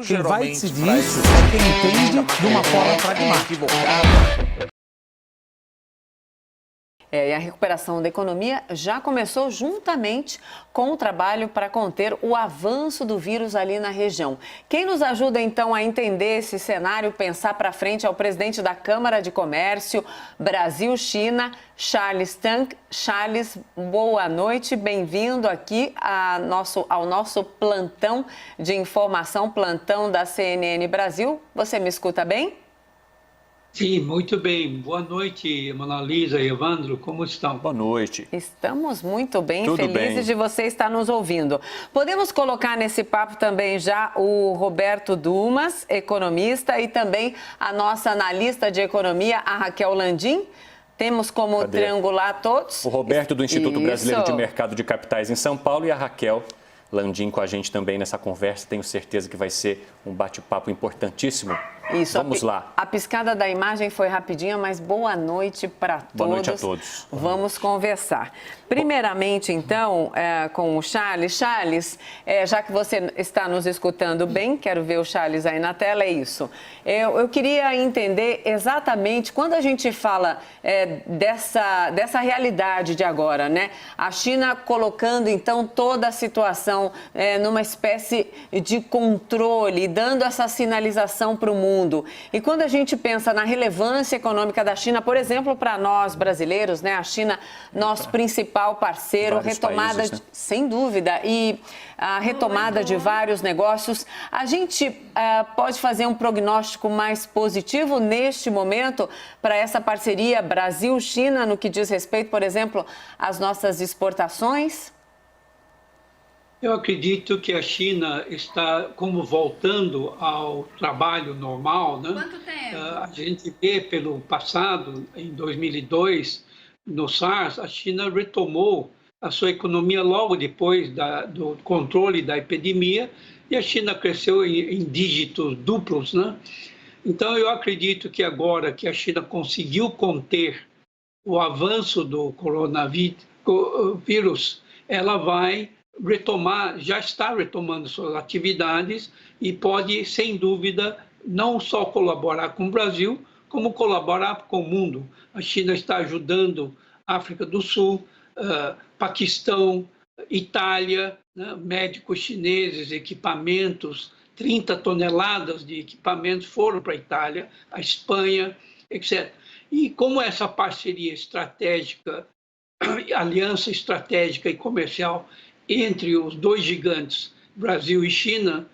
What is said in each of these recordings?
Quem vai decidir isso é quem entende de uma forma pragmática. E a recuperação da economia já começou juntamente com o trabalho para conter o avanço do vírus ali na região. Quem nos ajuda, então, a entender esse cenário, pensar para frente, é o presidente da Câmara de Comércio Brasil-China, Charles Tang. Charles, boa noite, bem-vindo aqui ao nosso plantão de informação, plantão da CNN Brasil. Você me escuta bem? Sim, muito bem. Boa noite, Mona Lisa e Evandro, como estão? Boa noite. Estamos muito bem, Tudo felizes bem. de você estar nos ouvindo. Podemos colocar nesse papo também já o Roberto Dumas, economista, e também a nossa analista de economia, a Raquel Landim. Temos como triangular todos. O Roberto do Instituto Brasileiro de Mercado de Capitais em São Paulo e a Raquel Landim com a gente também nessa conversa. Tenho certeza que vai ser um bate-papo importantíssimo. Isso, vamos lá. A piscada da imagem foi rapidinha, mas boa noite para todos. Boa noite a todos. Vamos conversar. Primeiramente, então, com o Charles. Charles, já que você está nos escutando bem, quero ver o Charles aí na tela, é isso. Eu queria entender exatamente, quando a gente fala dessa realidade de agora, né? A China colocando, então, toda a situação numa espécie de controle, dando essa sinalização para o mundo. E quando a gente pensa na relevância econômica da China, por exemplo, para nós brasileiros, né? A China, nosso principal parceiro, retomada, países, né? Sem dúvida, e a retomada de vários negócios. A gente pode fazer um prognóstico mais positivo neste momento para essa parceria Brasil-China no que diz respeito, por exemplo, às nossas exportações? Eu acredito que a China está como voltando ao trabalho normal, né? Quanto tempo? A gente vê pelo passado, em 2002, no SARS, a China retomou a sua economia logo depois do controle da epidemia e a China cresceu em dígitos duplos, né? Então, eu acredito que agora que a China conseguiu conter o avanço do coronavírus, ela vai retomar, já está retomando suas atividades e pode, sem dúvida, não só colaborar com o Brasil, como colaborar com o mundo. A China está ajudando a África do Sul, Paquistão, Itália, né? Médicos chineses, equipamentos, 30 toneladas de equipamentos foram para a Itália, a Espanha, etc. E como essa parceria estratégica, aliança estratégica e comercial entre os dois gigantes, Brasil e China,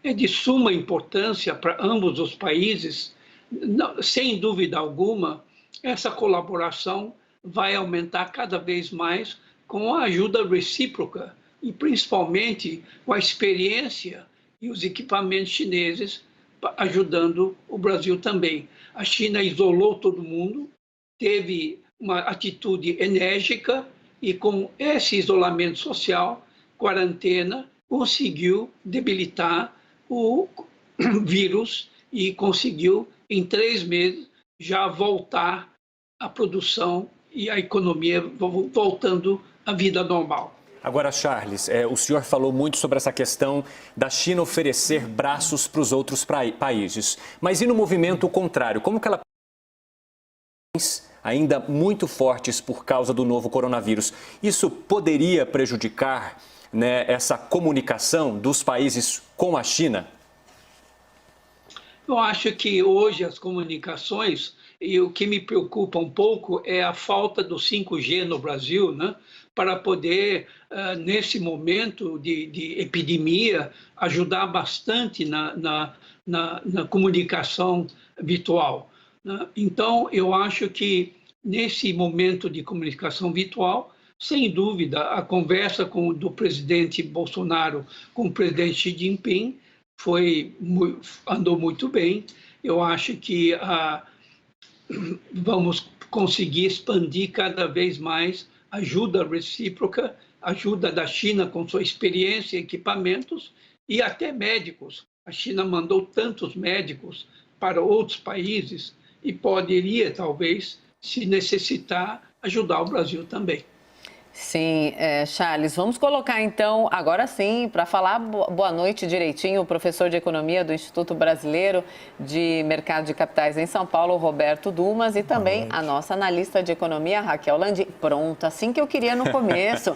é de suma importância para ambos os países. Sem dúvida alguma, essa colaboração vai aumentar cada vez mais com a ajuda recíproca e principalmente com a experiência e os equipamentos chineses ajudando o Brasil também. A China isolou todo mundo, teve uma atitude enérgica e com esse isolamento social, quarentena, conseguiu debilitar o vírus e conseguiu, em 3 meses, já voltar a produção e a economia voltando à vida normal. Agora, Charles, o senhor falou muito sobre essa questão da China oferecer braços para os outros países. Mas e no movimento contrário? Como que ela ainda muito fortes por causa do novo coronavírus? Isso poderia prejudicar, né, essa comunicação dos países com a China? Eu acho que hoje as comunicações, e o que me preocupa um pouco é a falta do 5G no Brasil, né, para poder, nesse momento de epidemia, ajudar bastante na comunicação virtual, né? Então, eu acho que nesse momento de comunicação virtual, sem dúvida, a conversa do presidente Bolsonaro com o presidente Xi Jinping andou muito bem. Eu acho que vamos conseguir expandir cada vez mais ajuda recíproca, ajuda da China com sua experiência e equipamentos e até médicos. A China mandou tantos médicos para outros países e poderia, talvez, se necessitar, ajudar o Brasil também. Sim, Charles, vamos colocar então, agora sim, para falar boa noite direitinho, o professor de Economia do Instituto Brasileiro de Mercado de Capitais em São Paulo, Roberto Dumas, e também a nossa analista de Economia, Raquel Landim. Pronto, assim que eu queria no começo.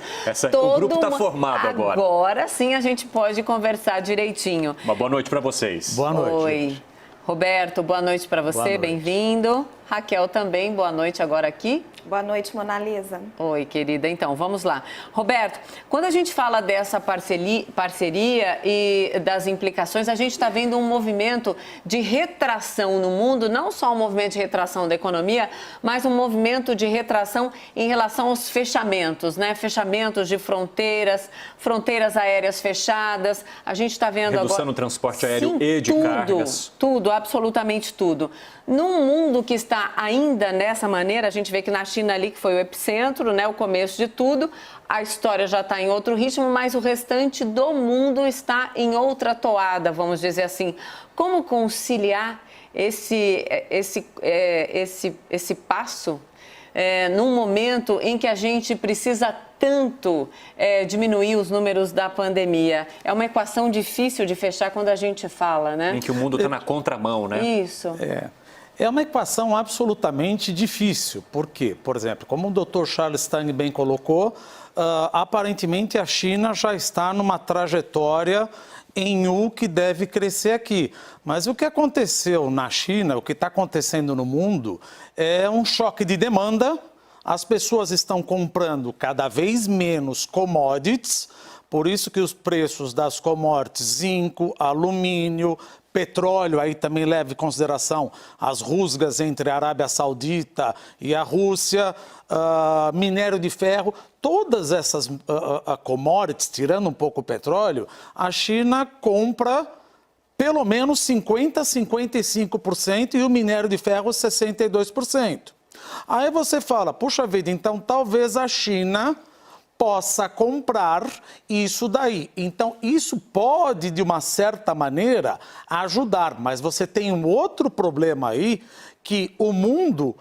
O grupo está formado agora. Agora sim a gente pode conversar direitinho. Uma boa noite para vocês. Boa noite. Oi. Gente. Roberto, boa noite para você, bem-vindo. Raquel também, boa noite agora aqui. Boa noite, Mona Lisa. Oi, querida. Então, vamos lá. Roberto, quando a gente fala dessa parceria e das implicações, a gente está vendo um movimento de retração no mundo, não só um movimento de retração da economia, mas um movimento de retração em relação aos fechamentos, né? Fechamentos de fronteiras aéreas fechadas. A gente está vendo agora... Redução no transporte aéreo. Sim, e de cargas. Tudo, absolutamente tudo. Num mundo que está ainda nessa maneira, a gente vê que na China ali, que foi o epicentro, né, o começo de tudo, a história já está em outro ritmo, mas o restante do mundo está em outra toada, vamos dizer assim. Como conciliar esse passo num momento em que a gente precisa tanto diminuir os números da pandemia? É uma equação difícil de fechar quando a gente fala, né? Em que o mundo está na contramão, né? Isso. É uma equação absolutamente difícil. Por quê? Por exemplo, como o Dr. Charles Stang bem colocou, aparentemente a China já está numa trajetória em U que deve crescer aqui. Mas o que aconteceu na China, o que está acontecendo no mundo, é um choque de demanda. As pessoas estão comprando cada vez menos commodities, por isso que os preços das commodities, zinco, alumínio, petróleo, aí também leva em consideração as rusgas entre a Arábia Saudita e a Rússia, minério de ferro, todas essas commodities, tirando um pouco o petróleo, a China compra pelo menos 50%, 55% e o minério de ferro 62%. Aí você fala, puxa vida, então talvez a China possa comprar isso daí. Então, isso pode, de uma certa maneira, ajudar. Mas você tem um outro problema aí, que o mundo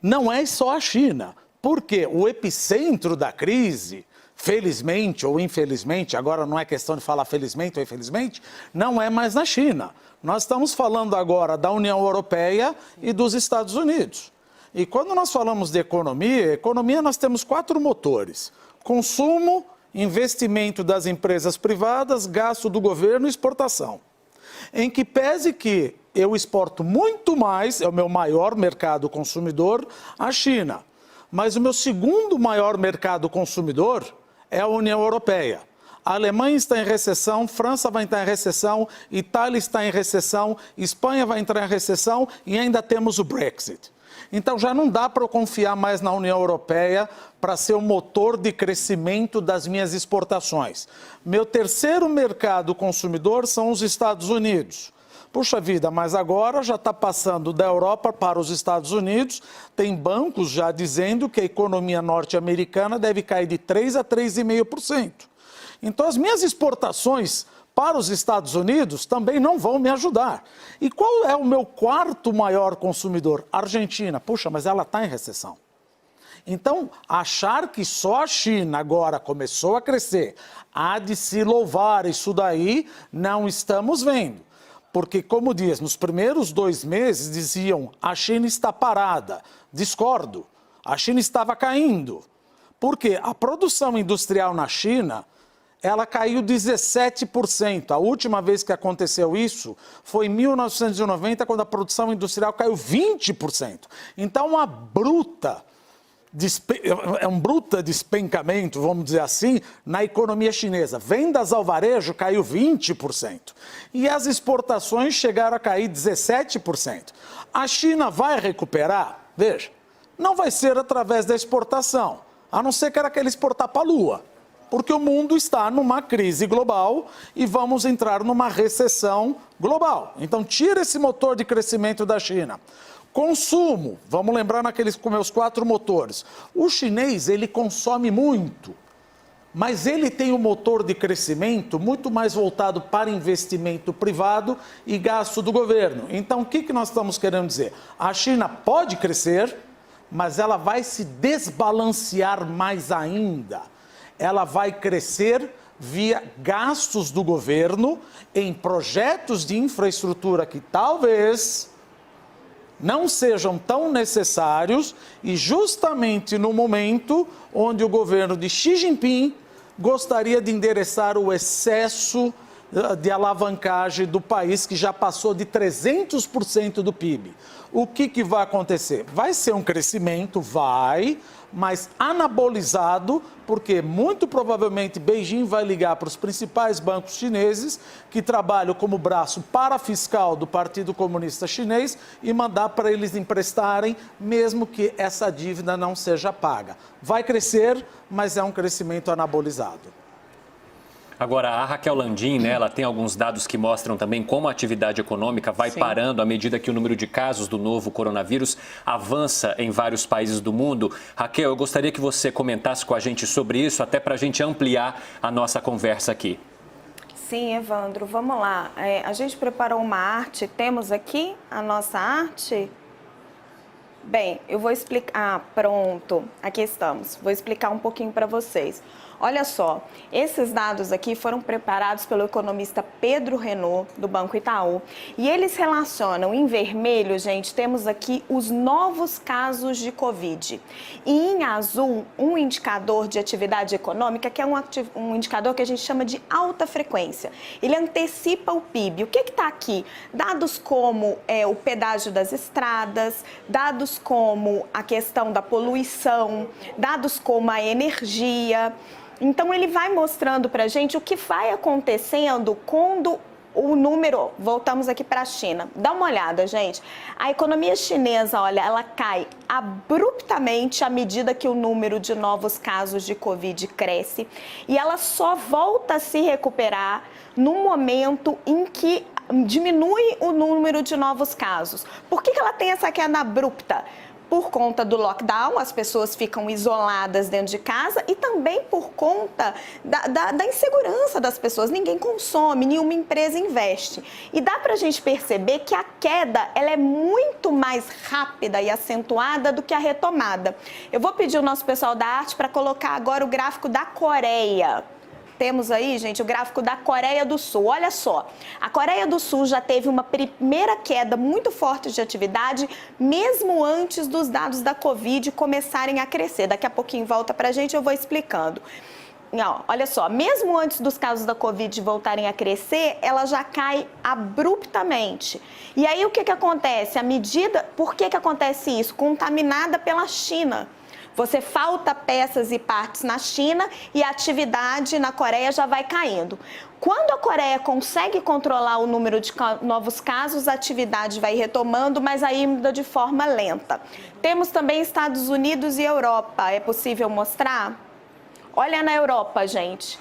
não é só a China. Porque o epicentro da crise, felizmente ou infelizmente, agora não é questão de falar felizmente ou infelizmente, não é mais na China. Nós estamos falando agora da União Europeia e dos Estados Unidos. E quando nós falamos de economia nós temos 4 motores. Consumo, investimento das empresas privadas, gasto do governo e exportação. Em que pese que eu exporto muito mais, é o meu maior mercado consumidor, a China. Mas o meu segundo maior mercado consumidor é a União Europeia. A Alemanha está em recessão, França vai entrar em recessão, Itália está em recessão, Espanha vai entrar em recessão e ainda temos o Brexit. Então já não dá para eu confiar mais na União Europeia para ser o motor de crescimento das minhas exportações. Meu terceiro mercado consumidor são os Estados Unidos. Puxa vida, mas agora já está passando da Europa para os Estados Unidos, tem bancos já dizendo que a economia norte-americana deve cair de 3% a 3,5%. Então as minhas exportações para os Estados Unidos também não vão me ajudar. E qual é o meu quarto maior consumidor? Argentina. Puxa, mas ela está em recessão. Então, achar que só a China agora começou a crescer, há de se louvar isso daí, não estamos vendo. Porque, como diz, nos primeiros 2 meses diziam, a China está parada. Discordo. A China estava caindo. Porque a produção industrial na China, ela caiu 17%. A última vez que aconteceu isso foi em 1990, quando a produção industrial caiu 20%. Então, um bruta despencamento, vamos dizer assim, na economia chinesa. Vendas ao varejo caiu 20%. E as exportações chegaram a cair 17%. A China vai recuperar? Veja, não vai ser através da exportação, a não ser que ela queira exportar para a Lua. Porque o mundo está numa crise global e vamos entrar numa recessão global. Então, tira esse motor de crescimento da China. Consumo, vamos lembrar naqueles com meus 4 motores. O chinês, ele consome muito, mas ele tem um motor de crescimento muito mais voltado para investimento privado e gasto do governo. Então, o que nós estamos querendo dizer? A China pode crescer, mas ela vai se desbalancear mais ainda. Ela vai crescer via gastos do governo em projetos de infraestrutura que talvez não sejam tão necessários e justamente no momento onde o governo de Xi Jinping gostaria de endereçar o excesso de alavancagem do país, que já passou de 300% do PIB. O que vai acontecer? Vai ser um crescimento, mas anabolizado, porque muito provavelmente Beijing vai ligar para os principais bancos chineses, que trabalham como braço parafiscal do Partido Comunista Chinês, e mandar para eles emprestarem, mesmo que essa dívida não seja paga. Vai crescer, mas é um crescimento anabolizado. Agora, a Raquel Landim, né, ela tem alguns dados que mostram também como a atividade econômica vai parando à medida que o número de casos do novo coronavírus avança em vários países do mundo. Raquel, eu gostaria que você comentasse com a gente sobre isso, até para a gente ampliar a nossa conversa aqui. Sim, Evandro, vamos lá. A gente preparou uma arte, temos aqui a nossa arte. Bem, eu vou explicar. Pronto, aqui estamos. Vou explicar um pouquinho para vocês. Olha só, esses dados aqui foram preparados pelo economista Pedro Renault, do Banco Itaú, e eles relacionam em vermelho, gente, temos aqui os novos casos de Covid. E em azul, um indicador de atividade econômica, que é um indicador que a gente chama de alta frequência. Ele antecipa o PIB. O que está aqui? Dados como o pedágio das estradas, dados como a questão da poluição, dados como a energia. Então, ele vai mostrando para a gente o que vai acontecendo quando o número... Voltamos aqui para a China. Dá uma olhada, gente. A economia chinesa, olha, ela cai abruptamente à medida que o número de novos casos de Covid cresce. E ela só volta a se recuperar no momento em que diminui o número de novos casos. Por que ela tem essa queda abrupta? Por conta do lockdown, as pessoas ficam isoladas dentro de casa e também por conta da insegurança das pessoas. Ninguém consome, nenhuma empresa investe. E dá para a gente perceber que a queda ela é muito mais rápida e acentuada do que a retomada. Eu vou pedir ao nosso pessoal da arte para colocar agora o gráfico da Coreia. Temos aí, gente, o gráfico da Coreia do Sul. Olha só, a Coreia do Sul já teve uma primeira queda muito forte de atividade, mesmo antes dos dados da Covid começarem a crescer. Daqui a pouquinho volta pra gente, eu vou explicando. Não, olha só, mesmo antes dos casos da Covid voltarem a crescer, ela já cai abruptamente. E aí o que acontece? Por que acontece isso? Contaminada pela China. Você falta peças e partes na China e a atividade na Coreia já vai caindo. Quando a Coreia consegue controlar o número de novos casos, a atividade vai retomando, mas ainda de forma lenta. Temos também Estados Unidos e Europa. É possível mostrar? Olha na Europa, gente.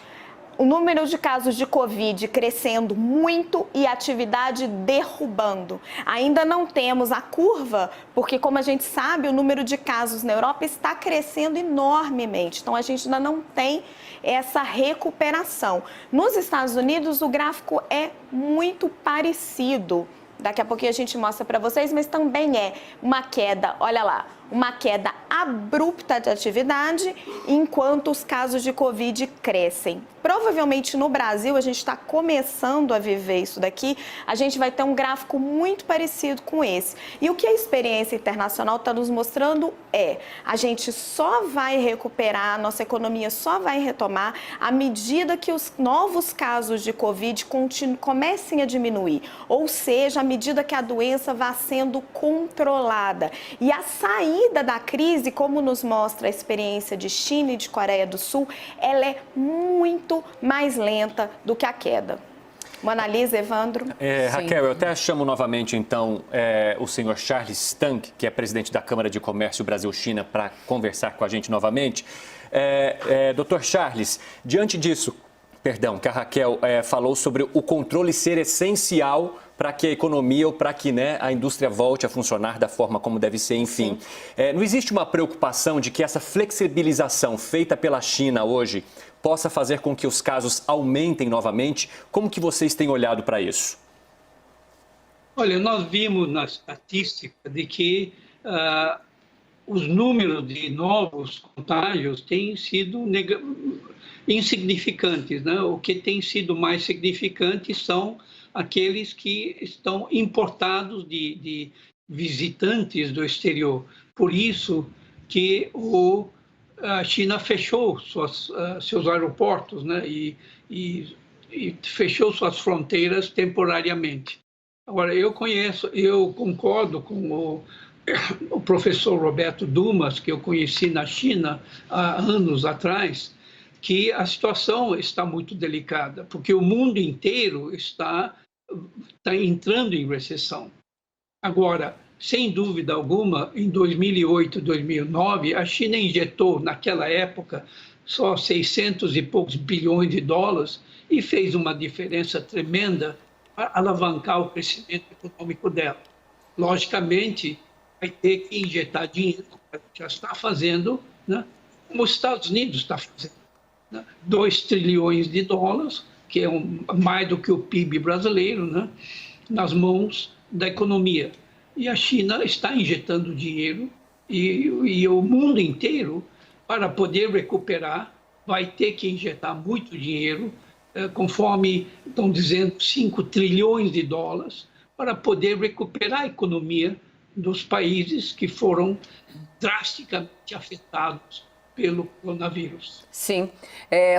O número de casos de Covid crescendo muito e a atividade derrubando. Ainda não temos a curva, porque como a gente sabe, o número de casos na Europa está crescendo enormemente. Então a gente ainda não tem essa recuperação. Nos Estados Unidos o gráfico é muito parecido. Daqui a pouquinho a gente mostra para vocês, mas também é uma queda, olha lá, uma queda abrupta de atividade enquanto os casos de Covid crescem. Provavelmente no Brasil, a gente está começando a viver isso daqui, a gente vai ter um gráfico muito parecido com esse. E o que a experiência internacional está nos mostrando a gente só vai recuperar, a nossa economia só vai retomar à medida que os novos casos de Covid comecem a diminuir, ou seja, à medida que a doença vá sendo controlada. E a saída da crise, como nos mostra a experiência de China e de Coreia do Sul, ela é muito mais lenta do que a queda. Uma analisa, Evandro? Raquel, eu até chamo novamente, então, o senhor Charles Stang, que é presidente da Câmara de Comércio Brasil-China, para conversar com a gente novamente. Dr. Charles, diante disso, que a Raquel falou sobre o controle ser essencial para que a economia ou para que a indústria volte a funcionar da forma como deve ser, enfim. Não existe uma preocupação de que essa flexibilização feita pela China hoje possa fazer com que os casos aumentem novamente? Como que vocês têm olhado para isso? Olha, nós vimos na estatística de que os números de novos contágios têm sido insignificantes, né? O que tem sido mais significante são aqueles que estão importados de visitantes do exterior. Por isso que a China fechou seus aeroportos, né? E fechou suas fronteiras temporariamente. Agora, eu concordo com o professor Roberto Dumas, que eu conheci na China há anos atrás, que a situação está muito delicada, porque o mundo inteiro está entrando em recessão. Agora, sem dúvida alguma, em 2008, 2009, a China injetou, naquela época, só 600 e poucos bilhões de dólares e fez uma diferença tremenda para alavancar o crescimento econômico dela. Logicamente, vai ter que injetar dinheiro, já está fazendo, né? Como os Estados Unidos está fazendo, né? 2 trilhões de dólares, que é mais do que o PIB brasileiro, né? Nas mãos da economia. E a China está injetando dinheiro e o mundo inteiro, para poder recuperar, vai ter que injetar muito dinheiro, conforme estão dizendo, 5 trilhões de dólares, para poder recuperar a economia dos países que foram drasticamente afetados pelo coronavírus. Sim.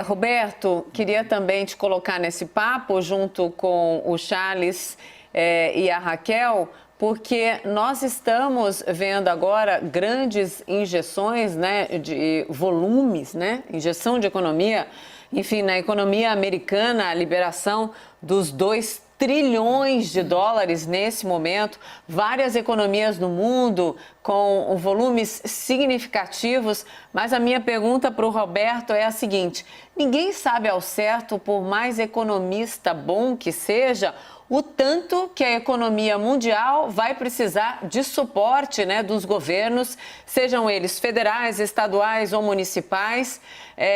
Roberto, queria também te colocar nesse papo, junto com o Charles e a Raquel, porque nós estamos vendo agora grandes injeções, né, de volumes, né, injeção de economia, enfim, na economia americana, a liberação dos 2 trilhões de dólares nesse momento, várias economias no mundo com volumes significativos, mas a minha pergunta para o Roberto é a seguinte: ninguém sabe ao certo, por mais economista bom que seja, o tanto que a economia mundial vai precisar de suporte, né, dos governos, sejam eles federais, estaduais ou municipais,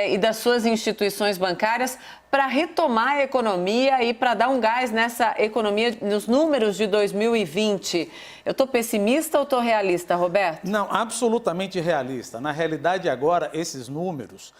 e das suas instituições bancárias, para retomar a economia e para dar um gás nessa economia, nos números de 2020. Eu estou pessimista ou estou realista, Roberto? Não, absolutamente realista. Na realidade, agora, esses números,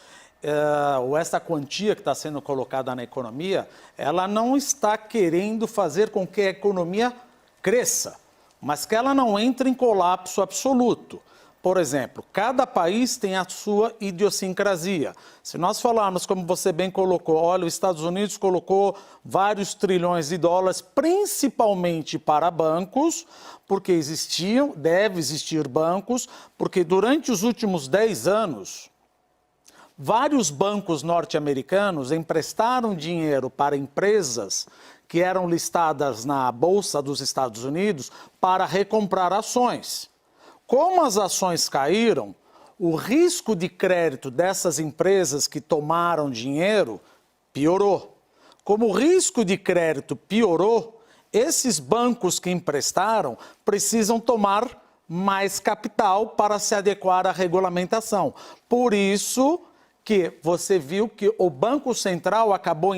ou essa quantia que está sendo colocada na economia, ela não está querendo fazer com que a economia cresça, mas que ela não entre em colapso absoluto. Por exemplo, cada país tem a sua idiosincrasia. Se nós falarmos, como você bem colocou, olha, os Estados Unidos colocou vários trilhões de dólares, principalmente para bancos, porque deve existir bancos, porque durante os últimos 10 anos, vários bancos norte-americanos emprestaram dinheiro para empresas que eram listadas na Bolsa dos Estados Unidos para recomprar ações. Como as ações caíram, o risco de crédito dessas empresas que tomaram dinheiro piorou. Como o risco de crédito piorou, esses bancos que emprestaram precisam tomar mais capital para se adequar à regulamentação. Por isso que você viu que o Banco Central acabou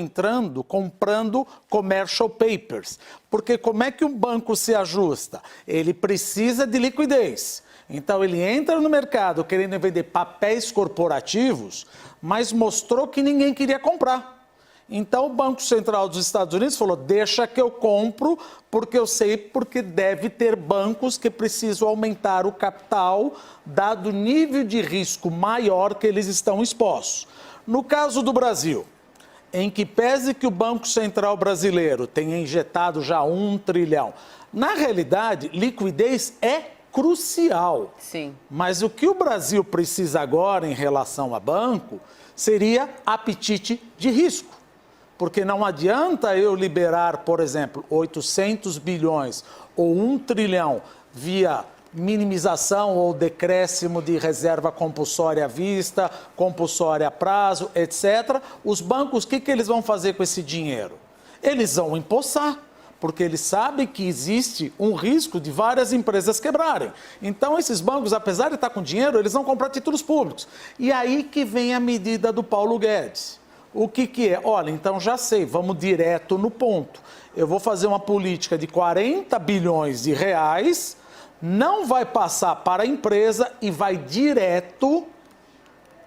comprando commercial papers. Porque como é que um banco se ajusta? Ele precisa de liquidez. Então ele entra no mercado querendo vender papéis corporativos, mas mostrou que ninguém queria comprar. Então o Banco Central dos Estados Unidos falou, deixa que eu compro, porque eu sei porque deve ter bancos que precisam aumentar o capital, dado o nível de risco maior que eles estão expostos. No caso do Brasil, em que pese que o Banco Central brasileiro tenha injetado já 1 trilhão, na realidade, liquidez é crucial. Sim. Mas o que o Brasil precisa agora em relação a banco seria apetite de risco. Porque não adianta eu liberar, por exemplo, 800 bilhões ou 1 trilhão via minimização ou decréscimo de reserva compulsória à vista, compulsória a prazo, etc. Os bancos, o que eles vão fazer com esse dinheiro? Eles vão empossar, porque eles sabem que existe um risco de várias empresas quebrarem. Então, esses bancos, apesar de estar com dinheiro, eles vão comprar títulos públicos. E aí que vem a medida do Paulo Guedes. O que é? Olha, então já sei, vamos direto no ponto. Eu vou fazer uma política de 40 bilhões de reais não vai passar para a empresa e vai direto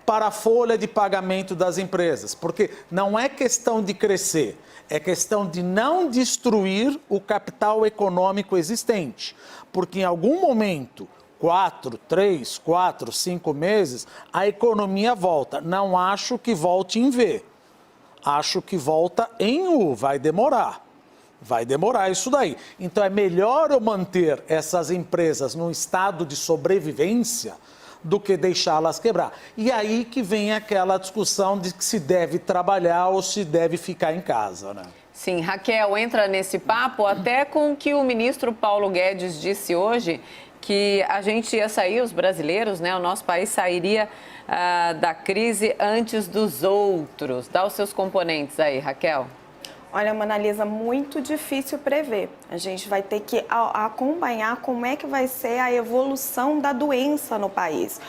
para a folha de pagamento das empresas. Porque não é questão de crescer, é questão de não destruir o capital econômico existente. Porque em algum momento, 4, 3, 4, 5 meses, a economia volta. Não acho que volte em V. Acho que volta em U. Vai demorar. Vai demorar isso daí. Então é melhor eu manter essas empresas num estado de sobrevivência do que deixá-las quebrar. E aí que vem aquela discussão de que se deve trabalhar ou se deve ficar em casa, né? Sim, Raquel, entra nesse papo até com o que o ministro Paulo Guedes disse hoje, que a gente ia sair, os brasileiros, né, o nosso país sairia da crise antes dos outros. Dá os seus componentes aí, Raquel. Olha, Manalisa, muito difícil prever. A gente vai ter que acompanhar como é que vai ser a evolução da doença no país.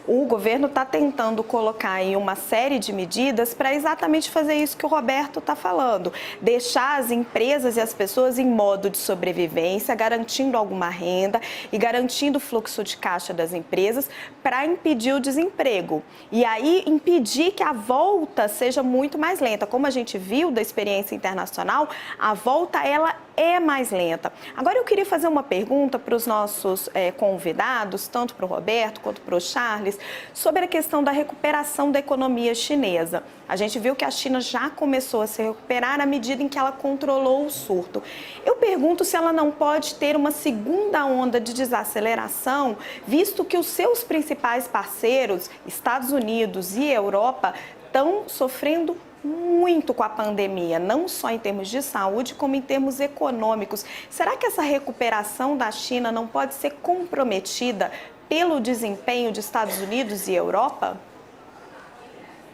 O governo está tentando colocar aí uma série de medidas para exatamente fazer isso que o Roberto está falando. Deixar as empresas e as pessoas em modo de sobrevivência, garantindo alguma renda e garantindo o fluxo de caixa das empresas para impedir o desemprego. E aí impedir que a volta seja muito mais lenta. Como a gente viu da experiência internacional, a volta ela é mais lenta. Agora eu queria fazer uma pergunta para os nossos convidados, tanto para o Roberto quanto para o Charles, sobre a questão da recuperação da economia chinesa. A gente viu que a China já começou a se recuperar à medida em que ela controlou o surto. Eu pergunto se ela não pode ter uma segunda onda de desaceleração, visto que os seus principais parceiros, Estados Unidos e Europa, estão sofrendo muito com a pandemia, não só em termos de saúde, como em termos econômicos. Será que essa recuperação da China não pode ser comprometida pelo desempenho de Estados Unidos e Europa?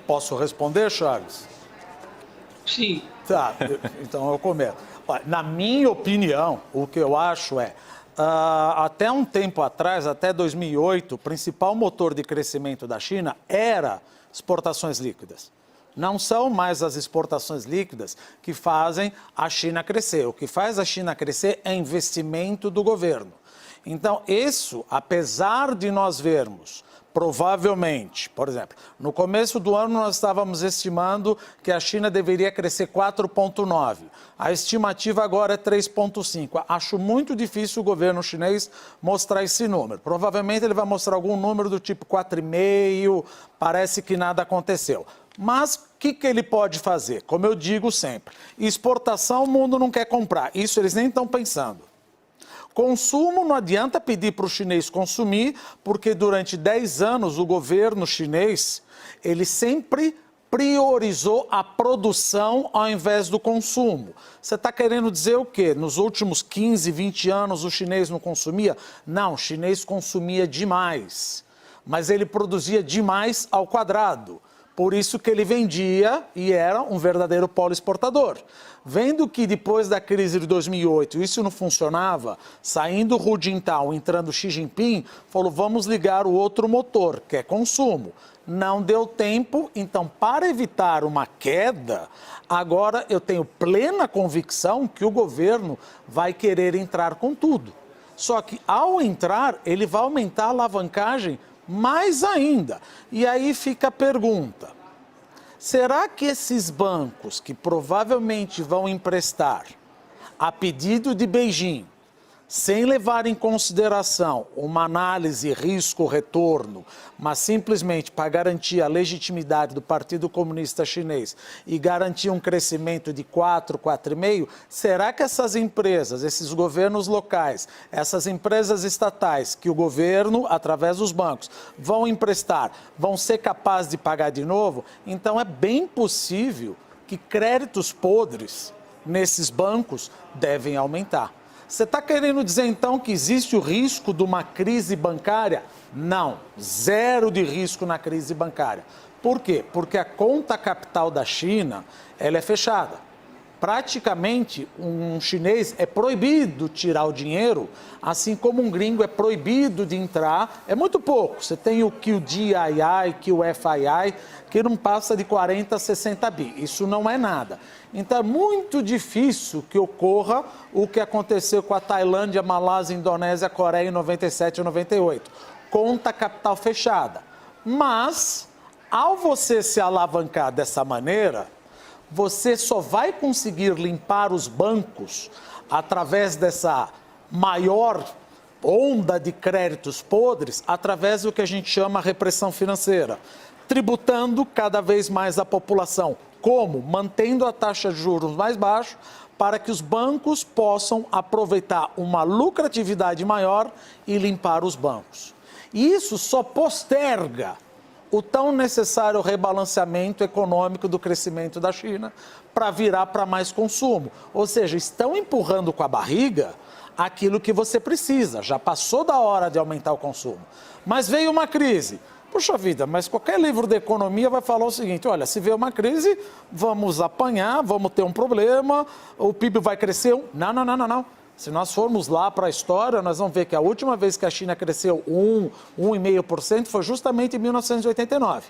Posso responder, Charles? Sim. Tá, então eu começo. Na minha opinião, o que eu acho é, até um tempo atrás, até 2008, o principal motor de crescimento da China era exportações líquidas. Não são mais as exportações líquidas que fazem a China crescer. O que faz a China crescer é investimento do governo. Então, isso, apesar de nós vermos, provavelmente, por exemplo, no começo do ano nós estávamos estimando que a China deveria crescer 4,9. A estimativa agora é 3,5. Acho muito difícil o governo chinês mostrar esse número. Provavelmente ele vai mostrar algum número do tipo 4,5, parece que nada aconteceu. Mas o que ele pode fazer? Como eu digo sempre, exportação o mundo não quer comprar, isso eles nem estão pensando. Consumo, não adianta pedir para o chinês consumir, porque durante 10 anos o governo chinês, ele sempre priorizou a produção ao invés do consumo. Você está querendo dizer o quê? Nos últimos 15, 20 anos o chinês não consumia? Não, o chinês consumia demais, mas ele produzia demais ao quadrado. Por isso que ele vendia e era um verdadeiro polo exportador. Vendo que depois da crise de 2008 isso não funcionava, saindo Hu Jintao, entrando Xi Jinping, falou, vamos ligar o outro motor, que é consumo. Não deu tempo, então para evitar uma queda, agora eu tenho plena convicção que o governo vai querer entrar com tudo. Só que ao entrar, ele vai aumentar a alavancagem mais ainda. E aí fica a pergunta, será que esses bancos que provavelmente vão emprestar a pedido de Beijing, sem levar em consideração uma análise risco-retorno, mas simplesmente para garantir a legitimidade do Partido Comunista Chinês e garantir um crescimento de 4, 4,5, será que essas empresas, esses governos locais, essas empresas estatais que o governo, através dos bancos, vão emprestar, vão ser capazes de pagar de novo? Então é bem possível que créditos podres nesses bancos devem aumentar. Você está querendo dizer, então, que existe o risco de uma crise bancária? Não, zero de risco na crise bancária. Por quê? Porque a conta capital da China, ela é fechada. Praticamente, um chinês é proibido tirar o dinheiro, assim como um gringo é proibido de entrar. É muito pouco. Você tem o QDII, QFII, que não passa de 40 a 60 bi. Isso não é nada. Então, é muito difícil que ocorra o que aconteceu com a Tailândia, Malásia, Indonésia, Coreia em 97 e 98. Conta capital fechada. Mas, ao você se alavancar dessa maneira, você só vai conseguir limpar os bancos através dessa maior onda de créditos podres, através do que a gente chama repressão financeira, tributando cada vez mais a população. Como? Mantendo a taxa de juros mais baixa, para que os bancos possam aproveitar uma lucratividade maior e limpar os bancos. E isso só posterga o tão necessário rebalanceamento econômico do crescimento da China para virar para mais consumo. Ou seja, estão empurrando com a barriga aquilo que você precisa. Já passou da hora de aumentar o consumo. Mas veio uma crise. Puxa vida, mas qualquer livro de economia vai falar o seguinte: olha, se vier uma crise, vamos apanhar, vamos ter um problema, o PIB vai crescer. Não. Se nós formos lá para a história, nós vamos ver que a última vez que a China cresceu 1,5% foi justamente em 1989,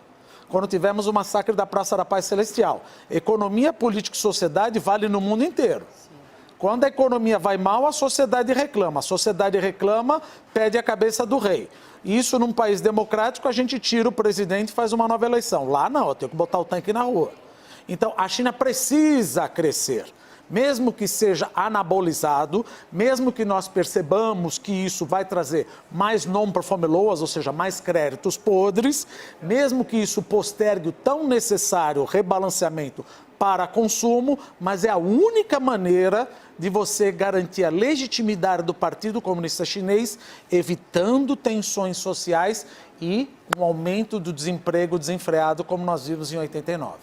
quando tivemos o massacre da Praça da Paz Celestial. Economia, política e sociedade vale no mundo inteiro. Quando a economia vai mal, a sociedade reclama. A sociedade reclama, pede a cabeça do rei. Isso, num país democrático, a gente tira o presidente e faz uma nova eleição. Lá não, eu tenho que botar o tanque na rua. Então, a China precisa crescer. Mesmo que seja anabolizado, mesmo que nós percebamos que isso vai trazer mais non-performing loans, ou seja, mais créditos podres, mesmo que isso postergue o tão necessário rebalanceamento para consumo, mas é a única maneira de você garantir a legitimidade do Partido Comunista Chinês, evitando tensões sociais e um aumento do desemprego desenfreado, como nós vimos em 89.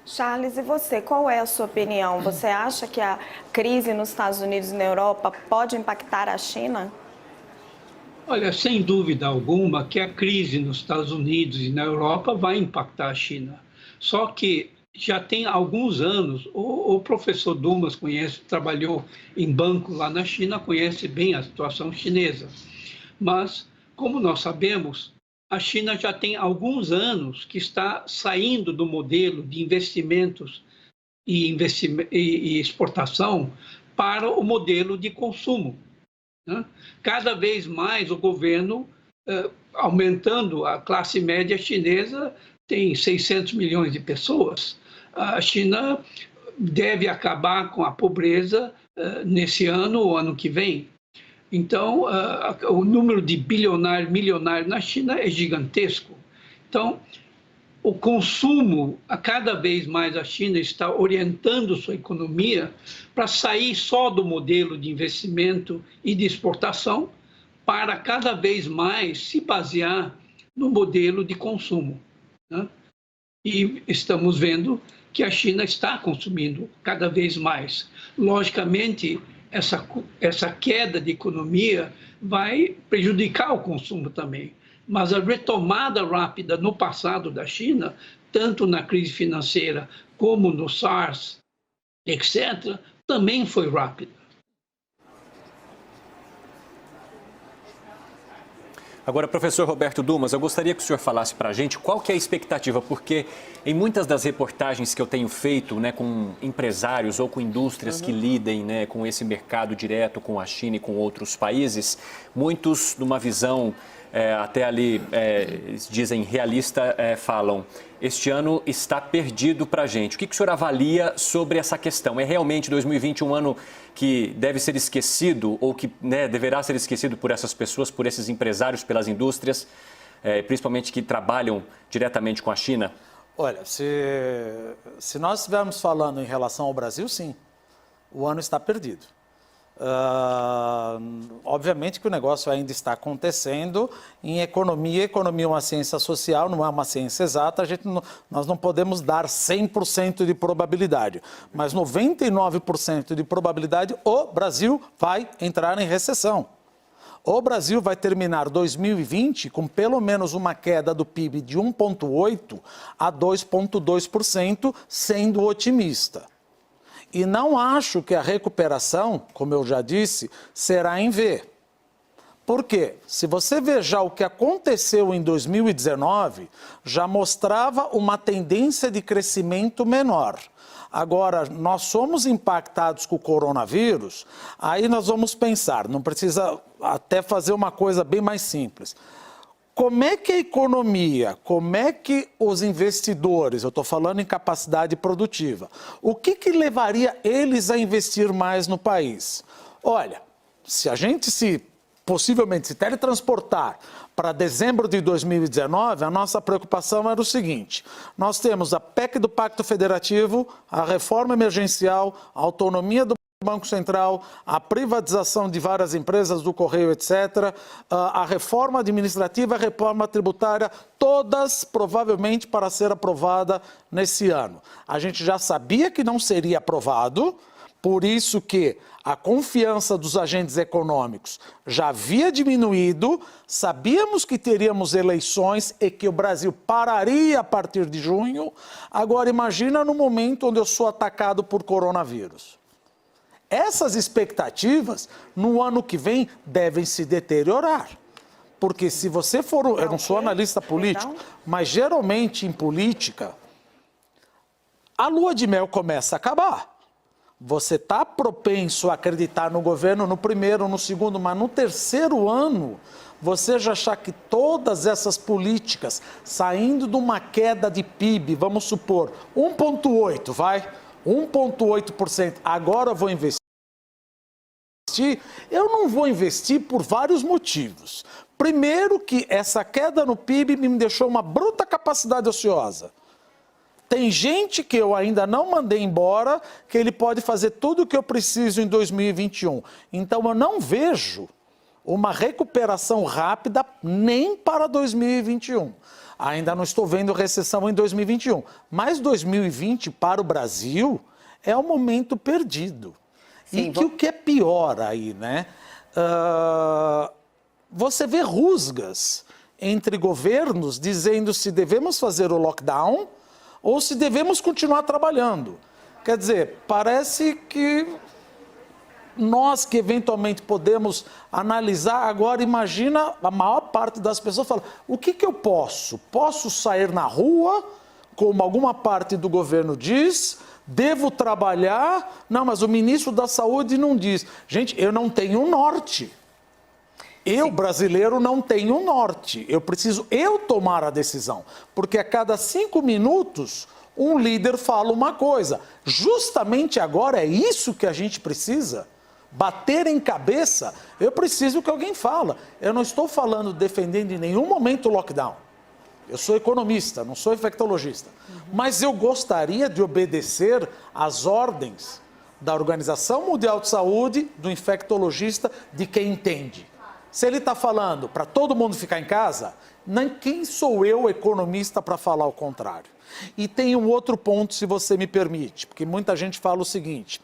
Charles, e você, qual é a sua opinião? Você acha que a crise nos Estados Unidos e na Europa pode impactar a China? Olha, sem dúvida alguma que a crise nos Estados Unidos e na Europa vai impactar a China. Só que já tem alguns anos, o professor Dumas trabalhou em banco lá na China, conhece bem a situação chinesa. Mas, como nós sabemos, a China já tem alguns anos que está saindo do modelo de investimentos e exportação para o modelo de consumo, né? Cada vez mais o governo, aumentando a classe média chinesa, tem 600 milhões de pessoas. A China deve acabar com a pobreza nesse ano ou ano que vem. Então, o número de bilionários, milionários na China é gigantesco. Então, o consumo, a cada vez mais a China está orientando sua economia para sair só do modelo de investimento e de exportação para cada vez mais se basear no modelo de consumo, né? E estamos vendo que a China está consumindo cada vez mais. Logicamente, essa queda de economia vai prejudicar o consumo também. Mas a retomada rápida no passado da China, tanto na crise financeira como no SARS, etc., também foi rápida. Agora, professor Roberto Dumas, eu gostaria que o senhor falasse para a gente qual que é a expectativa, porque em muitas das reportagens que eu tenho feito, né, com empresários ou com indústrias que lidem, né, com esse mercado direto com a China e com outros países, muitos, numa visão até ali, dizem realista, falam, este ano está perdido para a gente. O que o senhor avalia sobre essa questão? É realmente 2020 um ano que deve ser esquecido ou que, né, deverá ser esquecido por essas pessoas, por esses empresários, pelas indústrias, principalmente que trabalham diretamente com a China? Olha, se nós estivermos falando em relação ao Brasil, sim, o ano está perdido. Obviamente que o negócio ainda está acontecendo em economia. Economia é uma ciência social, não é uma ciência exata. Nós não podemos dar 100% de probabilidade, mas 99% de probabilidade o Brasil vai entrar em recessão. O Brasil vai terminar 2020 com pelo menos uma queda do PIB de 1,8% a 2,2%, sendo otimista. E não acho que a recuperação, como eu já disse, será em V. Por quê? Se você veja o que aconteceu em 2019, já mostrava uma tendência de crescimento menor. Agora, nós somos impactados com o coronavírus, aí nós vamos pensar, não precisa até fazer uma coisa bem mais simples. Como é que a economia, como é que os investidores, eu estou falando em capacidade produtiva, o que levaria eles a investir mais no país? Olha, se a gente possivelmente se teletransportar para dezembro de 2019, a nossa preocupação era o seguinte: nós temos a PEC do Pacto Federativo, a reforma emergencial, a autonomia do Banco Central, a privatização de várias empresas do Correio, etc., a reforma administrativa, a reforma tributária, todas provavelmente para ser aprovada nesse ano. A gente já sabia que não seria aprovado, por isso que a confiança dos agentes econômicos já havia diminuído, sabíamos que teríamos eleições e que o Brasil pararia a partir de junho. Agora imagina no momento onde eu sou atacado por coronavírus. Essas expectativas, no ano que vem, devem se deteriorar. Porque se você for... Eu não sou analista político, mas geralmente em política, a lua de mel começa a acabar. Você está propenso a acreditar no governo no primeiro, no segundo, mas no terceiro ano, você já achar que todas essas políticas, saindo de uma queda de PIB, vamos supor, 1,8%, vai? 1,8%, agora eu vou investir. Eu não vou investir por vários motivos. Primeiro que essa queda no PIB me deixou uma bruta capacidade ociosa. Tem gente que eu ainda não mandei embora, que ele pode fazer tudo o que eu preciso em 2021. Então eu não vejo uma recuperação rápida nem para 2021. Ainda não estou vendo recessão em 2021. Mas 2020 para o Brasil é um momento perdido. Sim, o que é pior aí, né? Você vê rusgas entre governos dizendo se devemos fazer o lockdown ou se devemos continuar trabalhando. Quer dizer, parece que nós que eventualmente podemos analisar, agora imagina a maior parte das pessoas fala, o que eu posso? Posso sair na rua, como alguma parte do governo diz? Devo trabalhar? Não, mas o ministro da Saúde não diz. Gente, eu não tenho norte. Eu, brasileiro, não tenho norte. Eu preciso tomar a decisão. Porque a cada 5 minutos, um líder fala uma coisa. Justamente agora é isso que a gente precisa. Bater em cabeça, eu preciso que alguém fale. Eu não estou falando, defendendo em nenhum momento o lockdown. Eu sou economista, não sou infectologista. Mas eu gostaria de obedecer às ordens da Organização Mundial de Saúde, do infectologista, de quem entende. Se ele está falando para todo mundo ficar em casa, quem sou eu, economista, para falar o contrário? E tem um outro ponto, se você me permite, porque muita gente fala o seguinte,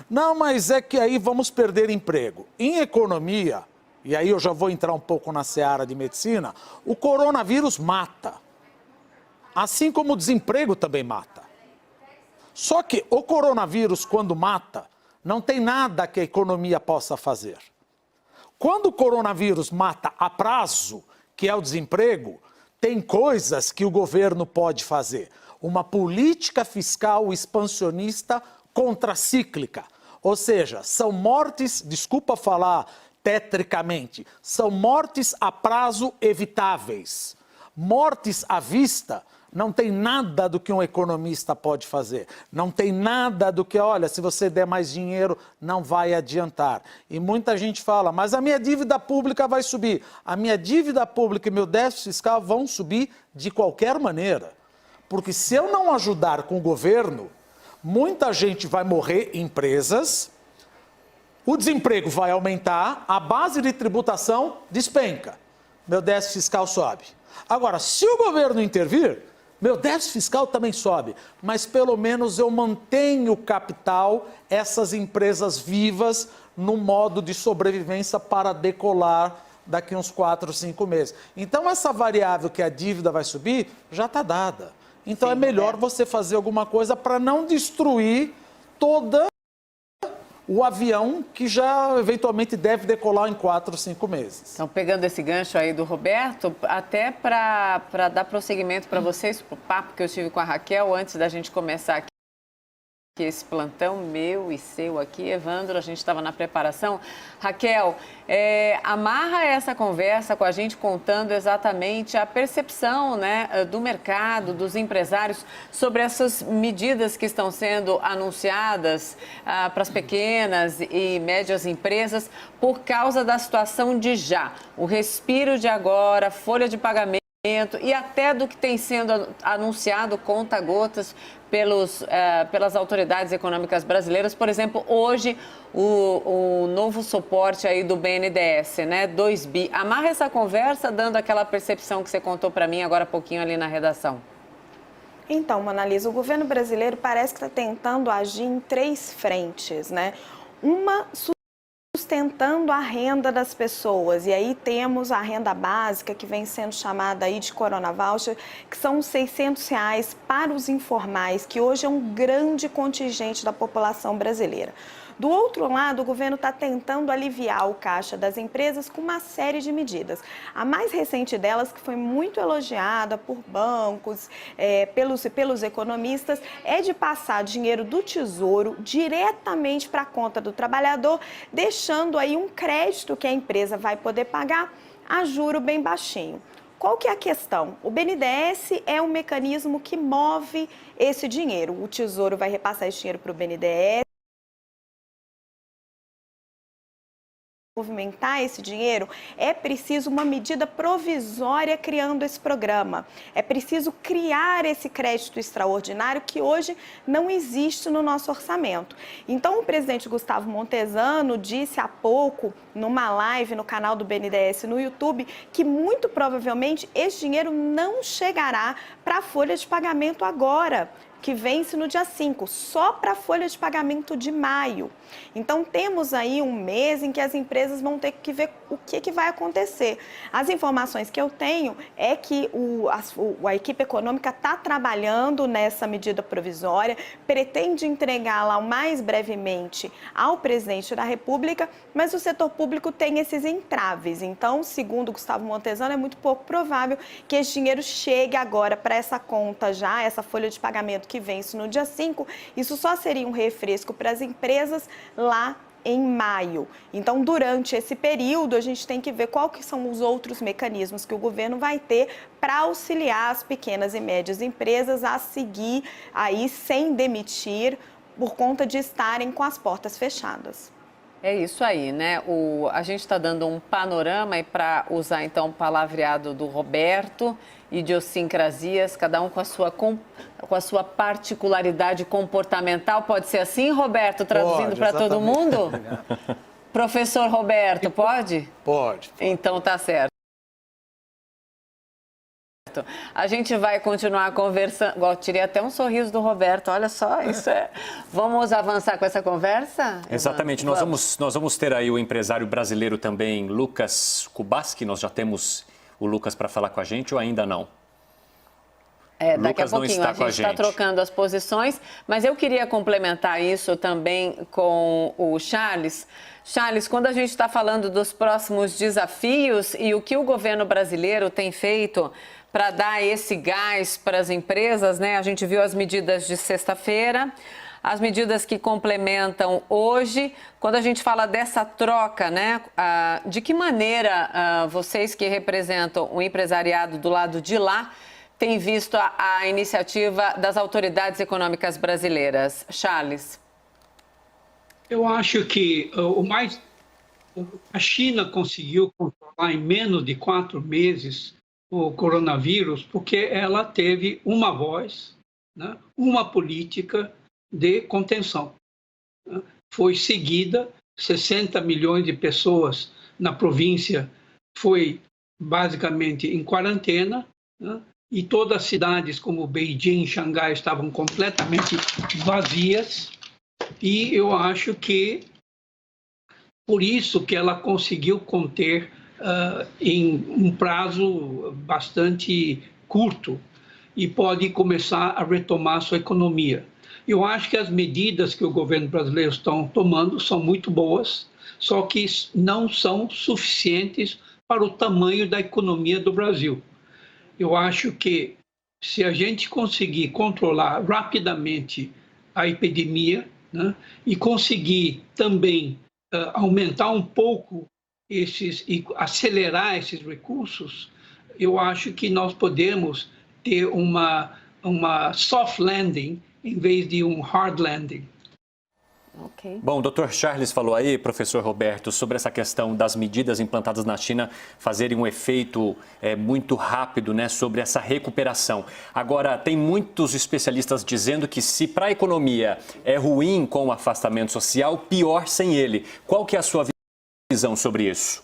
não, mas é que aí vamos perder emprego. Em economia, e aí eu já vou entrar um pouco na seara de medicina, o coronavírus mata. Assim como o desemprego também mata. Só que o coronavírus, quando mata, não tem nada que a economia possa fazer. Quando o coronavírus mata a prazo, que é o desemprego, tem coisas que o governo pode fazer. Uma política fiscal expansionista contracíclica. Ou seja, são mortes, desculpa falar tetricamente, são mortes a prazo evitáveis. Mortes à vista, não tem nada do que um economista pode fazer. Não tem nada do que, olha, se você der mais dinheiro, não vai adiantar. E muita gente fala, mas a minha dívida pública vai subir. A minha dívida pública e meu déficit fiscal vão subir de qualquer maneira. Porque se eu não ajudar com o governo, muita gente vai morrer, empresas, o desemprego vai aumentar, a base de tributação despenca. Meu déficit fiscal sobe. Agora, se o governo intervir, meu déficit fiscal também sobe, mas pelo menos eu mantenho o capital, essas empresas vivas, no modo de sobrevivência para decolar daqui uns 4, 5 meses. Então, essa variável que a dívida vai subir já está dada. Então, Sim, é melhor você fazer alguma coisa para não destruir toda o avião que já eventualmente deve decolar em 4, 5 meses. Então, pegando esse gancho aí do Roberto, até para dar prosseguimento para vocês, o papo que eu tive com a Raquel antes da gente começar aqui, esse plantão meu e seu aqui, Evandro, a gente estava na preparação. Raquel, amarra essa conversa com a gente contando exatamente a percepção, né, do mercado, dos empresários sobre essas medidas que estão sendo anunciadas para as pequenas e médias empresas por causa da situação de já. O respiro de agora, folha de pagamento e até do que tem sendo anunciado conta-gotas pelas autoridades econômicas brasileiras. Por exemplo, hoje o novo suporte aí do BNDES, né, 2 bi. Amarra essa conversa dando aquela percepção que você contou para mim agora há pouquinho ali na redação. Então, Monalisa, o governo brasileiro parece que está tentando agir em 3 frentes, né? Uma, sustentando a renda das pessoas. E aí temos a renda básica, que vem sendo chamada aí de Corona Voucher, que são os R$600 para os informais, que hoje é um grande contingente da população brasileira. Do outro lado, o governo está tentando aliviar o caixa das empresas com uma série de medidas. A mais recente delas, que foi muito elogiada por bancos, pelos economistas, é de passar dinheiro do Tesouro diretamente para a conta do trabalhador, deixando aí um crédito que a empresa vai poder pagar a juro bem baixinho. Qual que é a questão? O BNDES é um mecanismo que move esse dinheiro. O Tesouro vai repassar esse dinheiro para o BNDES. Movimentar esse dinheiro, é preciso uma medida provisória criando esse programa. É preciso criar esse crédito extraordinário que hoje não existe no nosso orçamento. Então, o presidente Gustavo Montezano disse há pouco, numa live no canal do BNDES no YouTube, que muito provavelmente esse dinheiro não chegará para a folha de pagamento agora, que vence no dia 5, só para a folha de pagamento de maio. Então, temos aí um mês em que as empresas vão ter que ver o que vai acontecer. As informações que eu tenho é que a equipe econômica está trabalhando nessa medida provisória, pretende entregá-la o mais brevemente ao presidente da República, mas o setor público tem esses entraves. Então, segundo Gustavo Montezano, é muito pouco provável que esse dinheiro chegue agora para essa conta já, essa folha de pagamento que vence no dia 5, isso só seria um refresco para as empresas lá em maio. Então, durante esse período, a gente tem que ver quais que são os outros mecanismos que o governo vai ter para auxiliar as pequenas e médias empresas a seguir aí sem demitir por conta de estarem com as portas fechadas. É isso aí, né? A gente está dando um panorama e para usar então o palavreado do Roberto, idiosincrasias, cada um com a sua particularidade comportamental. Pode ser assim, Roberto, traduzindo para todo mundo? Professor Roberto, pode? Pode. Então tá certo. A gente vai continuar conversando. Tirei até um sorriso do Roberto, olha só, isso é. Vamos avançar com essa conversa? Exatamente, nós vamos ter aí o empresário brasileiro também, Lucas Kubaski. Nós já temos o Lucas para falar com a gente ou ainda não? Daqui a pouquinho a gente está trocando as posições, mas eu queria complementar isso também com o Charles. Charles, quando a gente está falando dos próximos desafios e o que o governo brasileiro tem feito para dar esse gás para as empresas, né? A gente viu as medidas de sexta-feira, as medidas que complementam hoje. Quando a gente fala dessa troca, né? De que maneira vocês que representam o empresariado do lado de lá têm visto a iniciativa das autoridades econômicas brasileiras? Charles. Eu acho que a China conseguiu controlar em menos de 4 meses o coronavírus porque ela teve uma voz, né, uma política de contenção. Foi seguida, 60 milhões de pessoas na província foi basicamente em quarentena, né, e todas as cidades como Beijing e Xangai estavam completamente vazias. E eu acho que por isso que ela conseguiu conter em um prazo bastante curto e pode começar a retomar sua economia. Eu acho que as medidas que o governo brasileiro está tomando são muito boas, só que não são suficientes para o tamanho da economia do Brasil. Eu acho que se a gente conseguir controlar rapidamente a epidemia, né, e conseguir também aumentar um pouco e acelerar esses recursos, eu acho que nós podemos ter uma soft landing em vez de um hard landing. Ok. Bom, o Dr. Charles falou aí, professor Roberto, sobre essa questão das medidas implantadas na China fazerem um efeito muito rápido, né, sobre essa recuperação. Agora, tem muitos especialistas dizendo que se para a economia é ruim com o afastamento social, pior sem ele. Qual que é a sua visão sobre isso?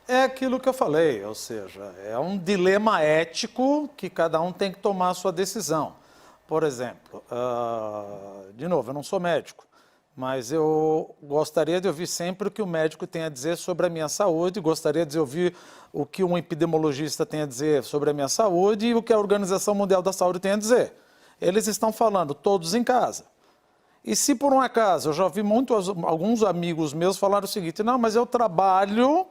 É aquilo que eu falei, ou seja, é um dilema ético que cada um tem que tomar a sua decisão. Por exemplo, de novo, eu não sou médico, mas eu gostaria de ouvir sempre o que o médico tem a dizer sobre a minha saúde, gostaria de ouvir o que um epidemiologista tem a dizer sobre a minha saúde e o que a Organização Mundial da Saúde tem a dizer. Eles estão falando todos em casa. E se por um acaso, eu já ouvi alguns amigos meus falar o seguinte, não, mas eu trabalho,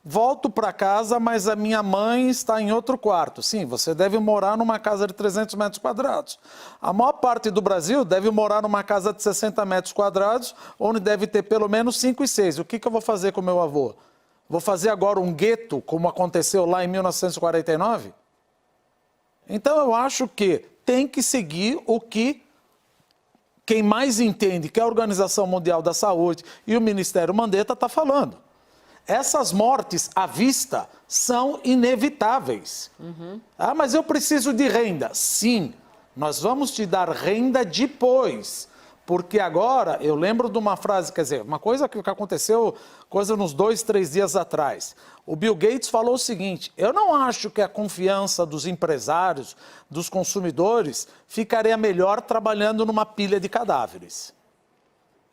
volto para casa, mas a minha mãe está em outro quarto. Sim, você deve morar numa casa de 300 metros quadrados. A maior parte do Brasil deve morar numa casa de 60 metros quadrados, onde deve ter pelo menos 5 e 6. O que eu vou fazer com meu avô? Vou fazer agora um gueto, como aconteceu lá em 1949? Então eu acho que tem que seguir o que quem mais entende, que é a Organização Mundial da Saúde e o Ministério Mandetta está falando. Essas mortes à vista são inevitáveis. Ah, mas eu preciso de renda. Sim, nós vamos te dar renda depois. Porque agora, eu lembro de uma frase, quer dizer, uma coisa que aconteceu, coisa nos 2, 3 dias atrás. O Bill Gates falou o seguinte, eu não acho que a confiança dos empresários, dos consumidores, ficaria melhor trabalhando numa pilha de cadáveres.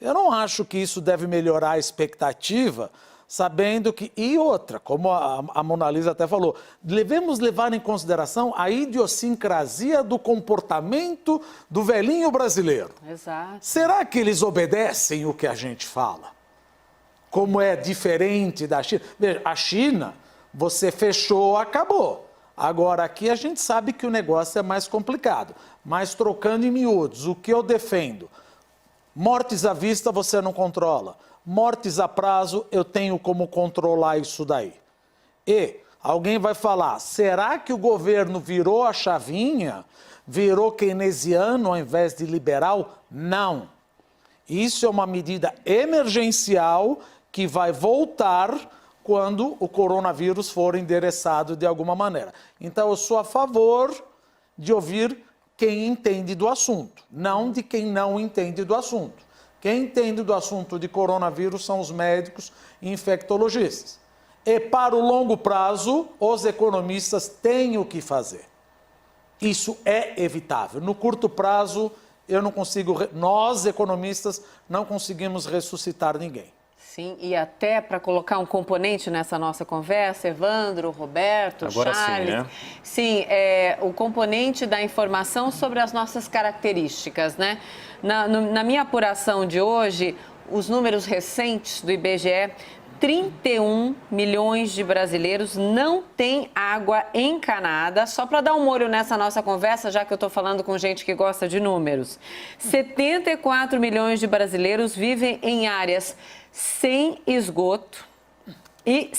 Eu não acho que isso deve melhorar a expectativa, sabendo que... E outra, como a Mona Lisa até falou, devemos levar em consideração a idiosincrasia do comportamento do velhinho brasileiro. Exato. Será que eles obedecem o que a gente fala? Como é diferente da China? Veja, a China, você fechou, acabou. Agora, aqui a gente sabe que o negócio é mais complicado. Mas trocando em miúdos, o que eu defendo? Mortes à vista você não controla. Mortes a prazo, eu tenho como controlar isso daí. E alguém vai falar, será que o governo virou a chavinha? Virou keynesiano ao invés de liberal? Não. Isso é uma medida emergencial que vai voltar quando o coronavírus for endereçado de alguma maneira. Então, eu sou a favor de ouvir quem entende do assunto, não de quem não entende do assunto. Quem entende do assunto de coronavírus são os médicos e infectologistas. E para o longo prazo, os economistas têm o que fazer. Isso é evitável. No curto prazo, eu não consigo, nós economistas não conseguimos ressuscitar ninguém. Sim, e até para colocar um componente nessa nossa conversa, Evandro, Roberto, agora Charles. sim, né? Sim, o componente da informação sobre as nossas características, né? Na minha apuração de hoje, os números recentes do IBGE, 31 milhões de brasileiros não têm água encanada. Só para dar um molho nessa nossa conversa, já que eu estou falando com gente que gosta de números. 74 milhões de brasileiros vivem em áreas sem esgoto e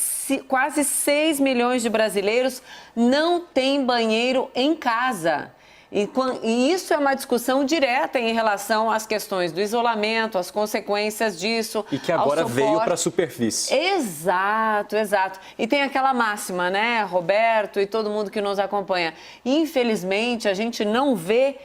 quase 6 milhões de brasileiros não têm banheiro em casa. E isso é uma discussão direta em relação às questões do isolamento, às consequências disso. E que agora veio para a superfície. Exato, exato. E tem aquela máxima, né, Roberto e todo mundo que nos acompanha. Infelizmente, a gente não vê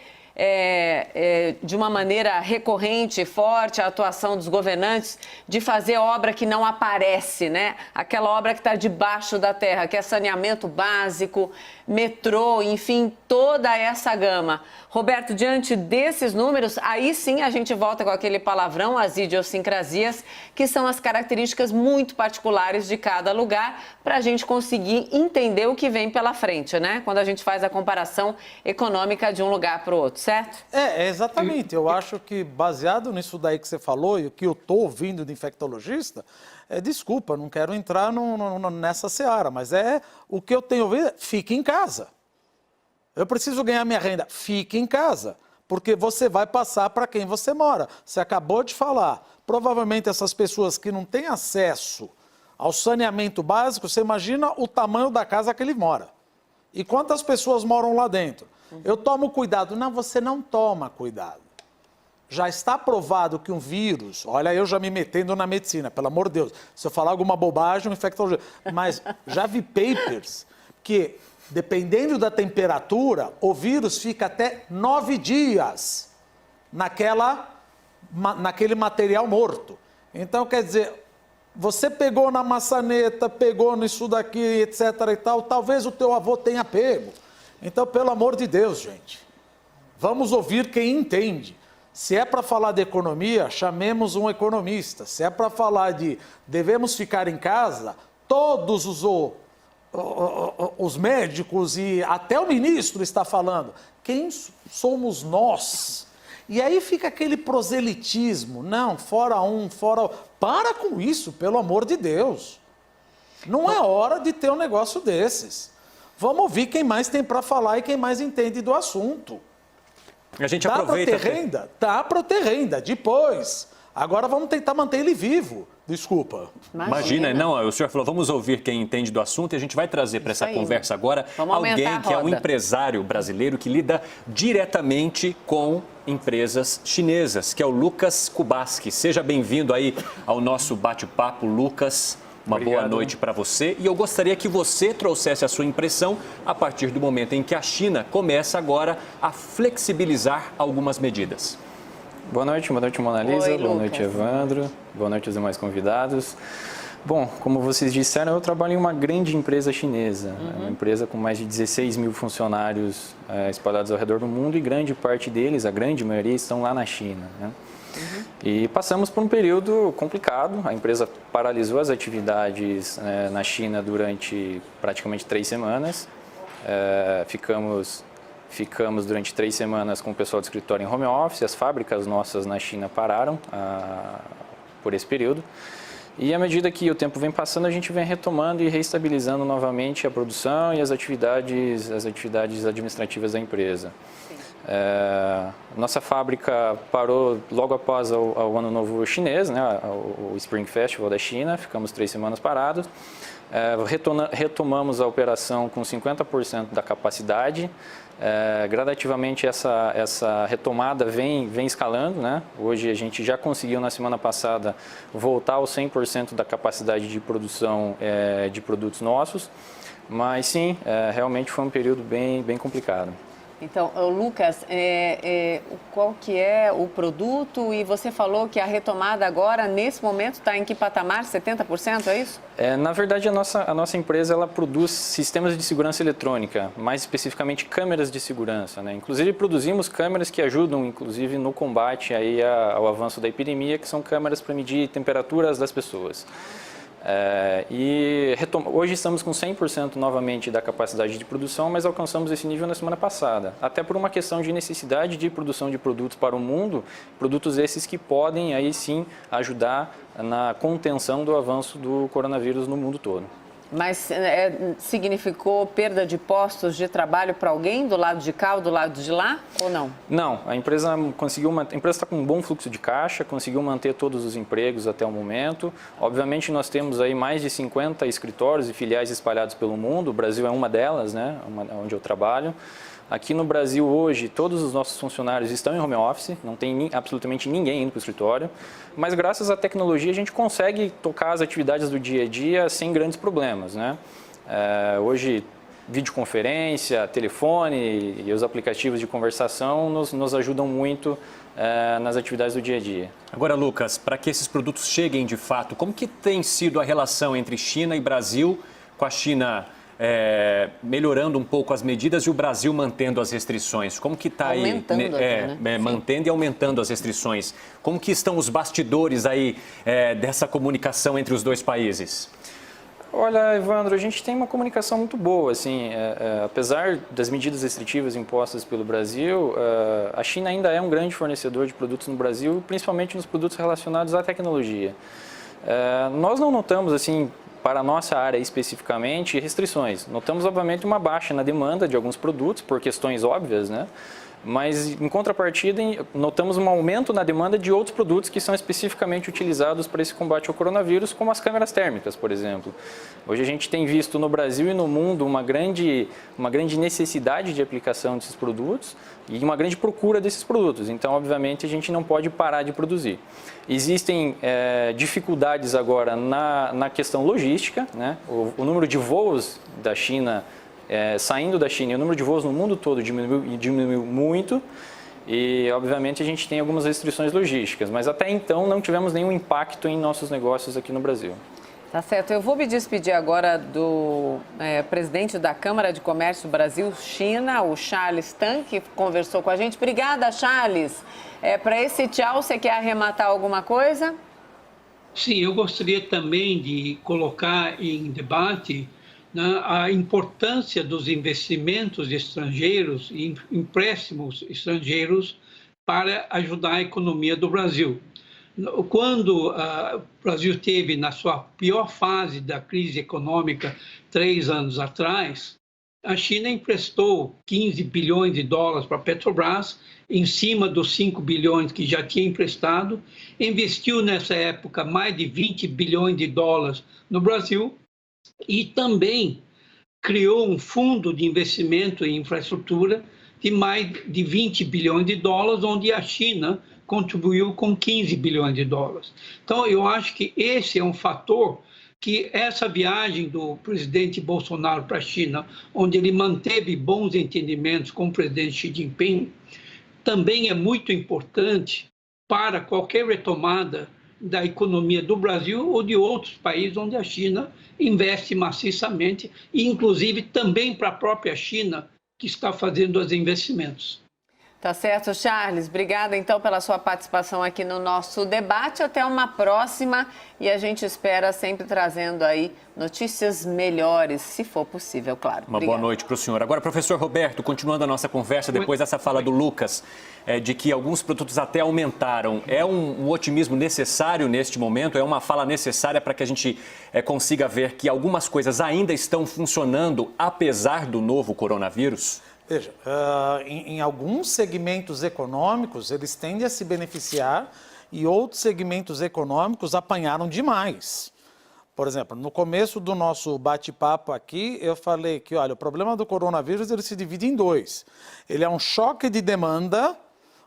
de uma maneira recorrente e forte a atuação dos governantes de fazer obra que não aparece, né? Aquela obra que está debaixo da terra, que é saneamento básico, metrô, enfim, toda essa gama. Roberto, diante desses números, aí sim a gente volta com aquele palavrão, as idiosincrasias, que são as características muito particulares de cada lugar, para a gente conseguir entender o que vem pela frente, né? Quando a gente faz a comparação econômica de um lugar para o outro, certo? Exatamente. Eu acho que, baseado nisso daí que você falou e o que eu estou ouvindo de infectologista, desculpa, não quero entrar nessa seara, mas o que eu tenho ouvido, fique em casa. Eu preciso ganhar minha renda, fique em casa, porque você vai passar para quem você mora. Você acabou de falar, provavelmente essas pessoas que não têm acesso ao saneamento básico, você imagina o tamanho da casa que ele mora. E quantas pessoas moram lá dentro? Eu tomo cuidado. Não, você não toma cuidado. Já está provado que um vírus, olha eu já me metendo na medicina, pelo amor de Deus, se eu falar alguma bobagem, um infectologista, mas já vi papers que, dependendo da temperatura, o vírus fica até 9 dias naquele material morto. Então, quer dizer, você pegou na maçaneta, pegou nisso daqui, etc. e tal, talvez o teu avô tenha pego. Então, pelo amor de Deus, gente, vamos ouvir quem entende. Se é para falar de economia, chamemos um economista. Se é para falar de devemos ficar em casa, todos os médicos e até o ministro está falando. Quem somos nós? E aí fica aquele proselitismo. Não, fora um, fora... Para com isso, pelo amor de Deus. Não é hora de ter um negócio desses. Vamos ouvir quem mais tem para falar e quem mais entende do assunto. A gente dá aproveita... para ter renda? Dá para ter renda, depois. Agora vamos tentar manter ele vivo. Desculpa. Imagina, não, o senhor falou, vamos ouvir quem entende do assunto e a gente vai trazer para essa conversa agora alguém que é um empresário brasileiro que lida diretamente com empresas chinesas, que é o Lucas Kubaski. Seja bem-vindo aí ao nosso bate-papo, Lucas. Uma boa noite para você e eu gostaria que você trouxesse a sua impressão a partir do momento em que a China começa agora a flexibilizar algumas medidas. Boa noite, Mona Lisa. Oi, boa noite, Evandro. Boa noite aos demais convidados. Bom, como vocês disseram, eu trabalho em uma grande empresa chinesa, uma empresa com mais de 16 mil funcionários espalhados ao redor do mundo e grande parte deles, a grande maioria, estão lá na China, né? E passamos por um período complicado. A empresa paralisou as atividades na China durante praticamente 3 semanas. Ficamos durante 3 semanas com o pessoal do escritório em home office. As fábricas nossas na China pararam por esse período. E à medida que o tempo vem passando, a gente vem retomando e reestabilizando novamente a produção e as atividades administrativas da empresa. Nossa fábrica parou logo após o Ano Novo Chinês, né, o Spring Festival da China, ficamos 3 semanas parados. Retomamos a operação com 50% da capacidade. Gradativamente essa retomada vem escalando, né? Hoje a gente já conseguiu na semana passada voltar aos 100% da capacidade de produção de produtos nossos, mas sim, realmente foi um período bem complicado. Então, Lucas, qual que é o produto? E você falou que a retomada agora, nesse momento, está em que patamar? 70%, é isso? Na verdade, a nossa empresa ela produz sistemas de segurança eletrônica, mais especificamente câmeras de segurança, né? Inclusive, produzimos câmeras que ajudam, inclusive, no combate aí ao avanço da epidemia, que são câmeras para medir temperaturas das pessoas. Hoje estamos com 100% novamente da capacidade de produção, mas alcançamos esse nível na semana passada. Até por uma questão de necessidade de produção de produtos para o mundo, produtos esses que podem aí sim ajudar na contenção do avanço do coronavírus no mundo todo. Mas significou perda de postos de trabalho para alguém do lado de cá ou do lado de lá, ou não? Não, a empresa está com um bom fluxo de caixa, conseguiu manter todos os empregos até o momento. Obviamente nós temos aí mais de 50 escritórios e filiais espalhados pelo mundo, o Brasil é uma delas, né, onde eu trabalho. Aqui no Brasil hoje, todos os nossos funcionários estão em home office, não tem absolutamente ninguém indo para o escritório, mas graças à tecnologia a gente consegue tocar as atividades do dia a dia sem grandes problemas, né? Hoje videoconferência, telefone e os aplicativos de conversação nos ajudam muito nas atividades do dia a dia. Agora, Lucas, para que esses produtos cheguem de fato, como que tem sido a relação entre China e Brasil, com a China melhorando um pouco as medidas e o Brasil mantendo as restrições? Como que está aí, mantendo e aumentando as restrições? Como que estão os bastidores aí dessa comunicação entre os dois países? Olha, Evandro, a gente tem uma comunicação muito boa, assim, apesar das medidas restritivas impostas pelo Brasil, a China ainda é um grande fornecedor de produtos no Brasil, principalmente nos produtos relacionados à tecnologia. Nós não notamos, assim, para a nossa área especificamente, restrições. Notamos, obviamente, uma baixa na demanda de alguns produtos, por questões óbvias, né? Mas, em contrapartida, notamos um aumento na demanda de outros produtos que são especificamente utilizados para esse combate ao coronavírus, como as câmeras térmicas, por exemplo. Hoje a gente tem visto no Brasil e no mundo uma grande necessidade de aplicação desses produtos e uma grande procura desses produtos. Então, obviamente, a gente não pode parar de produzir. Existem dificuldades agora na questão logística, né? O número de voos da China saindo da China, e o número de voos no mundo todo diminuiu muito e, obviamente, a gente tem algumas restrições logísticas, mas até então não tivemos nenhum impacto em nossos negócios aqui no Brasil. Tá certo. Eu vou me despedir agora do presidente da Câmara de Comércio Brasil-China, o Charles Tang, que conversou com a gente. Obrigada, Charles. Para esse tchau, você quer arrematar alguma coisa? Sim, eu gostaria também de colocar em debate a importância dos investimentos estrangeiros e empréstimos estrangeiros para ajudar a economia do Brasil. Quando o Brasil esteve na sua pior fase da crise econômica 3 anos atrás, a China emprestou 15 bilhões de dólares para a Petrobras, em cima dos 5 bilhões que já tinha emprestado, investiu nessa época mais de 20 bilhões de dólares no Brasil, e também criou um fundo de investimento em infraestrutura de mais de 20 bilhões de dólares, onde a China contribuiu com 15 bilhões de dólares. Então, eu acho que esse é um fator que essa viagem do presidente Bolsonaro para a China, onde ele manteve bons entendimentos com o presidente Xi Jinping, também é muito importante para qualquer retomada da economia do Brasil ou de outros países onde a China investe maciçamente, e inclusive também para a própria China, que está fazendo os investimentos. Tá certo, Charles. Obrigada, então, pela sua participação aqui no nosso debate. Até uma próxima e a gente espera sempre trazendo aí notícias melhores, se for possível, claro. Uma boa noite para o senhor. Agora, professor Roberto, continuando a nossa conversa, depois dessa fala do Lucas, de que alguns produtos até aumentaram, é um otimismo necessário neste momento? É uma fala necessária para que a gente consiga ver que algumas coisas ainda estão funcionando, apesar do novo coronavírus? Veja, em alguns segmentos econômicos, eles tendem a se beneficiar e outros segmentos econômicos apanharam demais. Por exemplo, no começo do nosso bate-papo aqui, eu falei que, olha, o problema do coronavírus ele se divide em dois. Ele é um choque de demanda,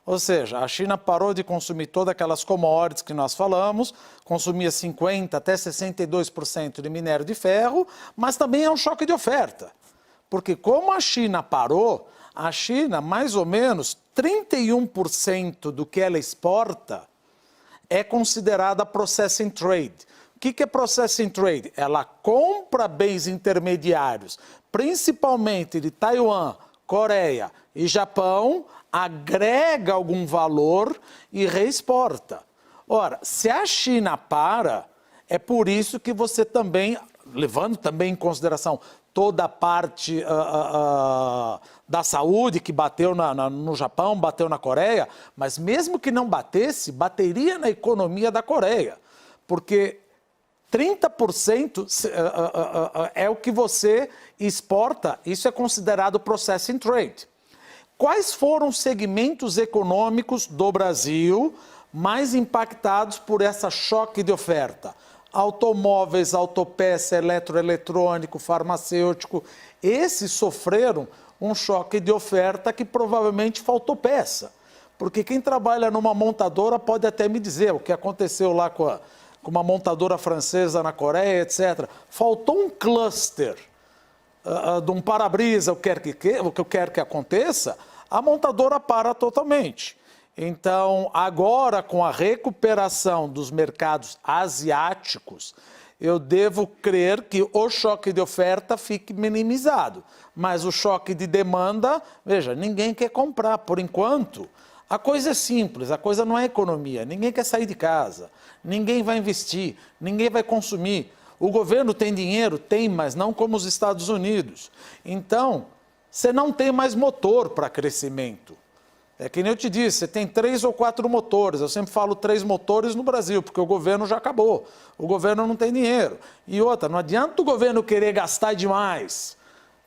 ou seja, a China parou de consumir todas aquelas commodities que nós falamos, consumia 50% até 62% de minério de ferro, mas também é um choque de oferta. Porque como a China parou, a China, mais ou menos 31% do que ela exporta é considerada processing trade. O que é processing trade? Ela compra bens intermediários, principalmente de Taiwan, Coreia e Japão, agrega algum valor e reexporta. Ora, se a China para, é por isso que você também, levando também em consideração toda a parte da saúde que bateu no Japão, bateu na Coreia, mas mesmo que não batesse, bateria na economia da Coreia, porque 30% é o que você exporta, isso é considerado processing trade. Quais foram os segmentos econômicos do Brasil mais impactados por essa choque de oferta? Automóveis, autopeça, eletroeletrônico, farmacêutico, esses sofreram um choque de oferta que provavelmente faltou peça. Porque quem trabalha numa montadora pode até me dizer o que aconteceu lá com uma montadora francesa na Coreia, etc. Faltou um cluster de um para-brisa, o que eu quero que aconteça, a montadora para totalmente. Então, agora, com a recuperação dos mercados asiáticos, eu devo crer que o choque de oferta fique minimizado. Mas o choque de demanda, veja, ninguém quer comprar. Por enquanto, a coisa é simples, a coisa não é economia. Ninguém quer sair de casa, ninguém vai investir, ninguém vai consumir. O governo tem dinheiro? Tem, mas não como os Estados Unidos. Então, você não tem mais motor para crescimento. É que nem eu te disse, você tem 3 ou 4 motores. Eu sempre falo 3 motores no Brasil, porque o governo já acabou. O governo não tem dinheiro. E outra, não adianta o governo querer gastar demais.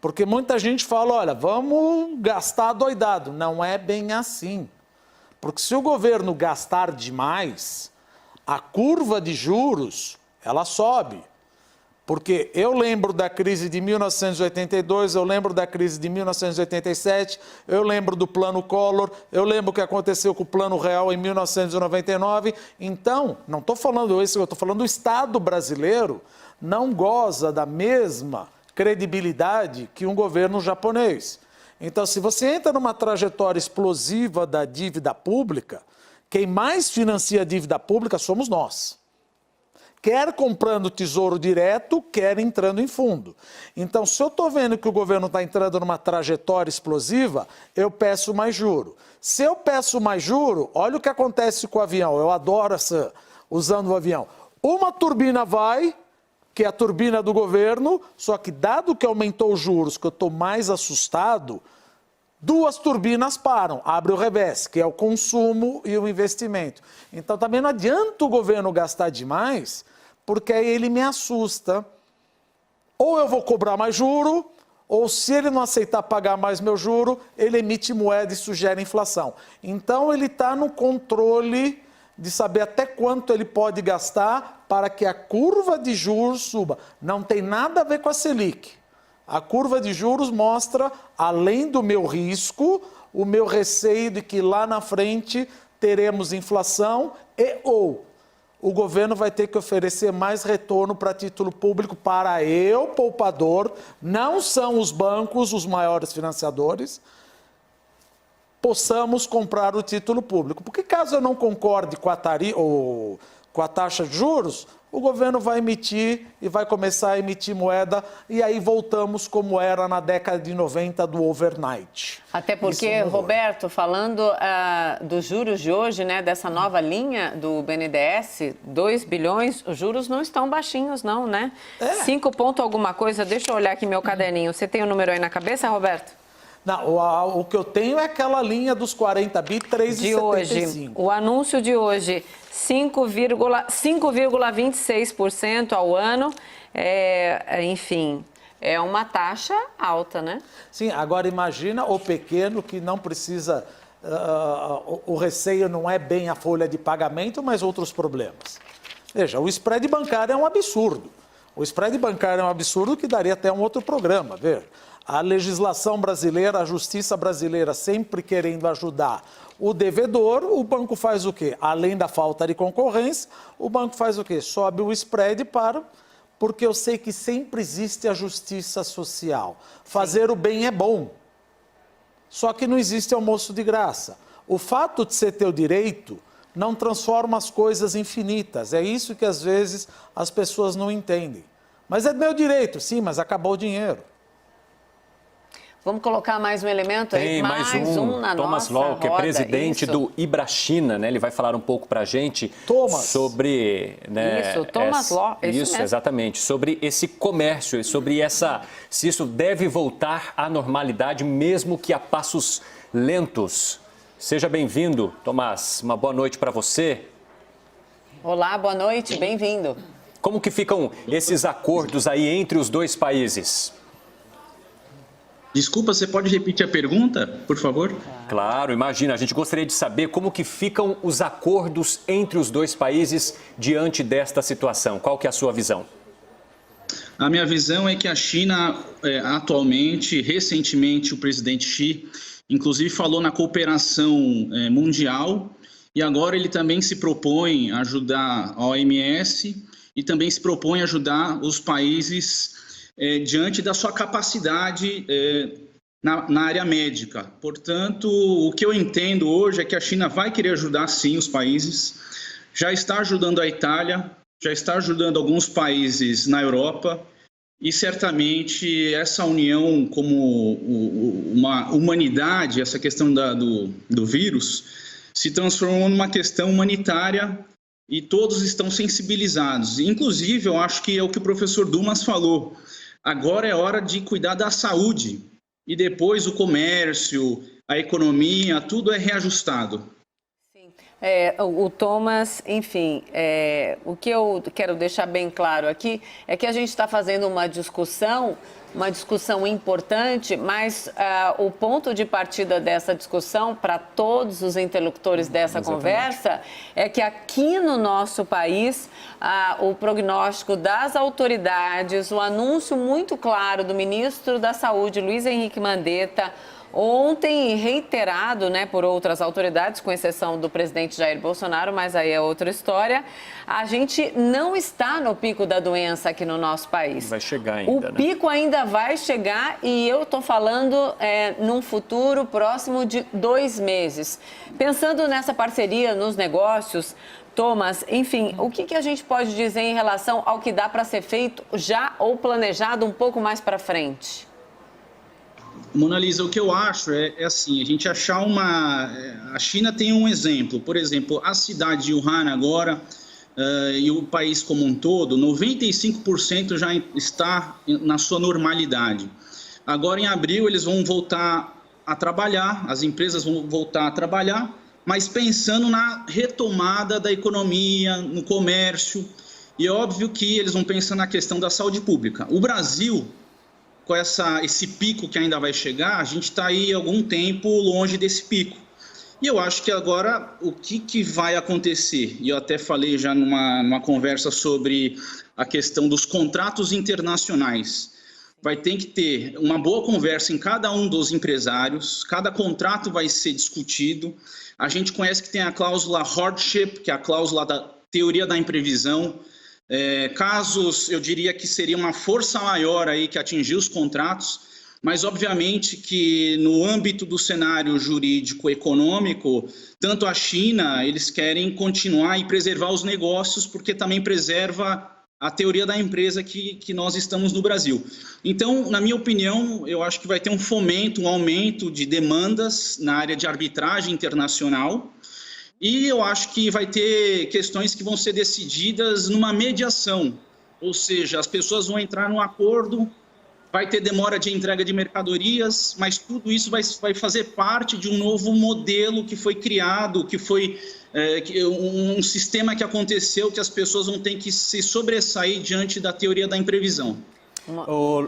Porque muita gente fala, olha, vamos gastar doidado. Não é bem assim. Porque se o governo gastar demais, a curva de juros, ela sobe. Porque eu lembro da crise de 1982, eu lembro da crise de 1987, eu lembro do Plano Collor, eu lembro o que aconteceu com o Plano Real em 1999. Então, não estou falando isso, eu estou falando do Estado brasileiro não goza da mesma credibilidade que um governo japonês. Então, se você entra numa trajetória explosiva da dívida pública, quem mais financia a dívida pública somos nós. Quer comprando tesouro direto, quer entrando em fundo. Então, se eu estou vendo que o governo está entrando numa trajetória explosiva, eu peço mais juro. Se eu peço mais juro, olha o que acontece com o avião. Eu adoro usando o avião. Uma turbina vai, que é a turbina do governo, só que dado que aumentou os juros, que eu estou mais assustado, 2 turbinas param, abre o revés, que é o consumo e o investimento. Então, também não adianta o governo gastar demais, porque aí ele me assusta. Ou eu vou cobrar mais juro, ou se ele não aceitar pagar mais meu juro, ele emite moeda e isso gera inflação. Então, ele está no controle de saber até quanto ele pode gastar para que a curva de juros suba. Não tem nada a ver com a Selic. A curva de juros mostra, além do meu risco, o meu receio de que lá na frente teremos inflação ou o governo vai ter que oferecer mais retorno para título público para eu, poupador, não são os bancos os maiores financiadores, possamos comprar o título público. Porque caso eu não concorde com a taxa de juros, o governo vai emitir e vai começar a emitir moeda e aí voltamos como era na década de 90 do overnight. Até porque, Roberto, falando dos juros de hoje, né, dessa nova linha do BNDES, 2 bilhões, os juros não estão baixinhos não, né? 5 ponto alguma coisa, deixa eu olhar aqui meu caderninho. Você tem o número aí na cabeça, Roberto? Não, o que eu tenho é aquela linha dos 40 bi, 3,75. De hoje, o anúncio de hoje, 5,26% ao ano, enfim, é uma taxa alta, né? Sim, agora imagina o pequeno que não precisa, o receio não é bem a folha de pagamento, mas outros problemas. Veja, o spread bancário é um absurdo. O spread bancário é um absurdo que daria até um outro programa, ver. A legislação brasileira, a justiça brasileira sempre querendo ajudar o devedor, o banco faz o quê? Além da falta de concorrência, o banco faz o quê? Sobe o spread porque eu sei que sempre existe a justiça social. Fazer o bem é bom, só que não existe almoço de graça. O fato de você ter o direito não transforma as coisas infinitas. É isso que às vezes as pessoas não entendem. Mas é meu direito, sim, mas acabou o dinheiro. Vamos colocar mais um elemento aí? Tem mais um na Thomas nossa Law, que é roda. presidente do Ibrachina, né? Ele vai falar um pouco para a gente sobre... Né, isso, Thomas Law. Isso, exatamente. Sobre esse comércio, sobre se isso deve voltar à normalidade, mesmo que a passos lentos. Seja bem-vindo, Tomás. Uma boa noite para você. Olá, boa noite, bem-vindo. Como que ficam esses acordos aí entre os dois países? Desculpa, você pode repetir a pergunta, por favor? Claro, imagina, a gente gostaria de saber como que ficam os acordos entre os dois países diante desta situação. Qual que é a sua visão? A minha visão é que a China, atualmente, recentemente, o presidente Xi, inclusive falou na cooperação mundial e agora ele também se propõe a ajudar a OMS e também se propõe a ajudar os países diante da sua capacidade na área médica. Portanto, o que eu entendo hoje é que a China vai querer ajudar, sim, os países, já está ajudando a Itália, já está ajudando alguns países na Europa, e certamente essa união como uma humanidade, essa questão do vírus, se transformou numa questão humanitária e todos estão sensibilizados. Inclusive, eu acho que é o que o professor Dumas falou, agora é hora de cuidar da saúde e depois o comércio, a economia, tudo é reajustado. O Thomas, enfim, o que eu quero deixar bem claro aqui é que a gente está fazendo uma discussão importante, mas o ponto de partida dessa discussão para todos os interlocutores dessa conversa é que aqui no nosso país o prognóstico das autoridades, o anúncio muito claro do ministro da Saúde, Luiz Henrique Mandetta, ontem reiterado, né, por outras autoridades, com exceção do presidente Jair Bolsonaro, mas aí é outra história, a gente não está no pico da doença aqui no nosso país. Vai chegar ainda, O pico ainda vai chegar e eu estou falando num futuro próximo de 2 meses. Pensando nessa parceria nos negócios, Thomas, enfim, o que a gente pode dizer em relação ao que dá para ser feito já ou planejado um pouco mais para frente? Mona Lisa, o que eu acho é assim, a gente achar a China tem um exemplo, por exemplo, a cidade de Wuhan agora e o país como um todo, 95% já está na sua normalidade. Agora em abril eles vão voltar a trabalhar, as empresas vão voltar a trabalhar, mas pensando na retomada da economia, no comércio, e é óbvio que eles vão pensar na questão da saúde pública. O Brasil, com esse pico que ainda vai chegar, a gente está aí algum tempo longe desse pico. E eu acho que agora o que vai acontecer, e eu até falei já numa conversa sobre a questão dos contratos internacionais, vai ter que ter uma boa conversa em cada um dos empresários, cada contrato vai ser discutido. A gente conhece que tem a cláusula hardship, que é a cláusula da teoria da imprevisão. Casos, eu diria que seria uma força maior aí que atingir os contratos, mas obviamente que no âmbito do cenário jurídico econômico, tanto a China, eles querem continuar e preservar os negócios, porque também preserva a teoria da empresa que nós estamos no Brasil. Então, na minha opinião, eu acho que vai ter um fomento, um aumento de demandas na área de arbitragem internacional. E eu acho que vai ter questões que vão ser decididas numa mediação, ou seja, as pessoas vão entrar num acordo, vai ter demora de entrega de mercadorias, mas tudo isso vai fazer parte de um novo modelo que foi criado, que foi um sistema que aconteceu, que as pessoas vão ter que se sobressair diante da teoria da imprevisão.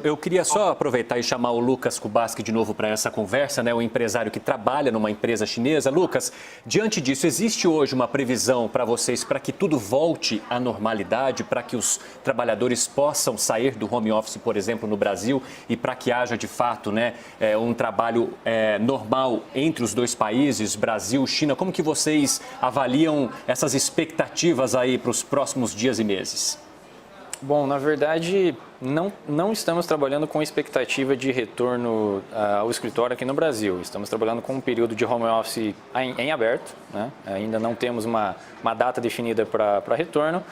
Eu queria só aproveitar e chamar o Lucas Kubasky de novo para essa conversa, né? O empresário que trabalha numa empresa chinesa. Lucas, diante disso, existe hoje uma previsão para vocês para que tudo volte à normalidade, para que os trabalhadores possam sair do home office, por exemplo, no Brasil, e para que haja, de fato, né, um trabalho normal entre os dois países, Brasil, China? Como que vocês avaliam essas expectativas aí para os próximos dias e meses? Bom, na verdade, não estamos trabalhando com expectativa de retorno ao escritório aqui no Brasil. Estamos trabalhando com um período de home office em aberto, né? Ainda não temos uma data definida para retorno,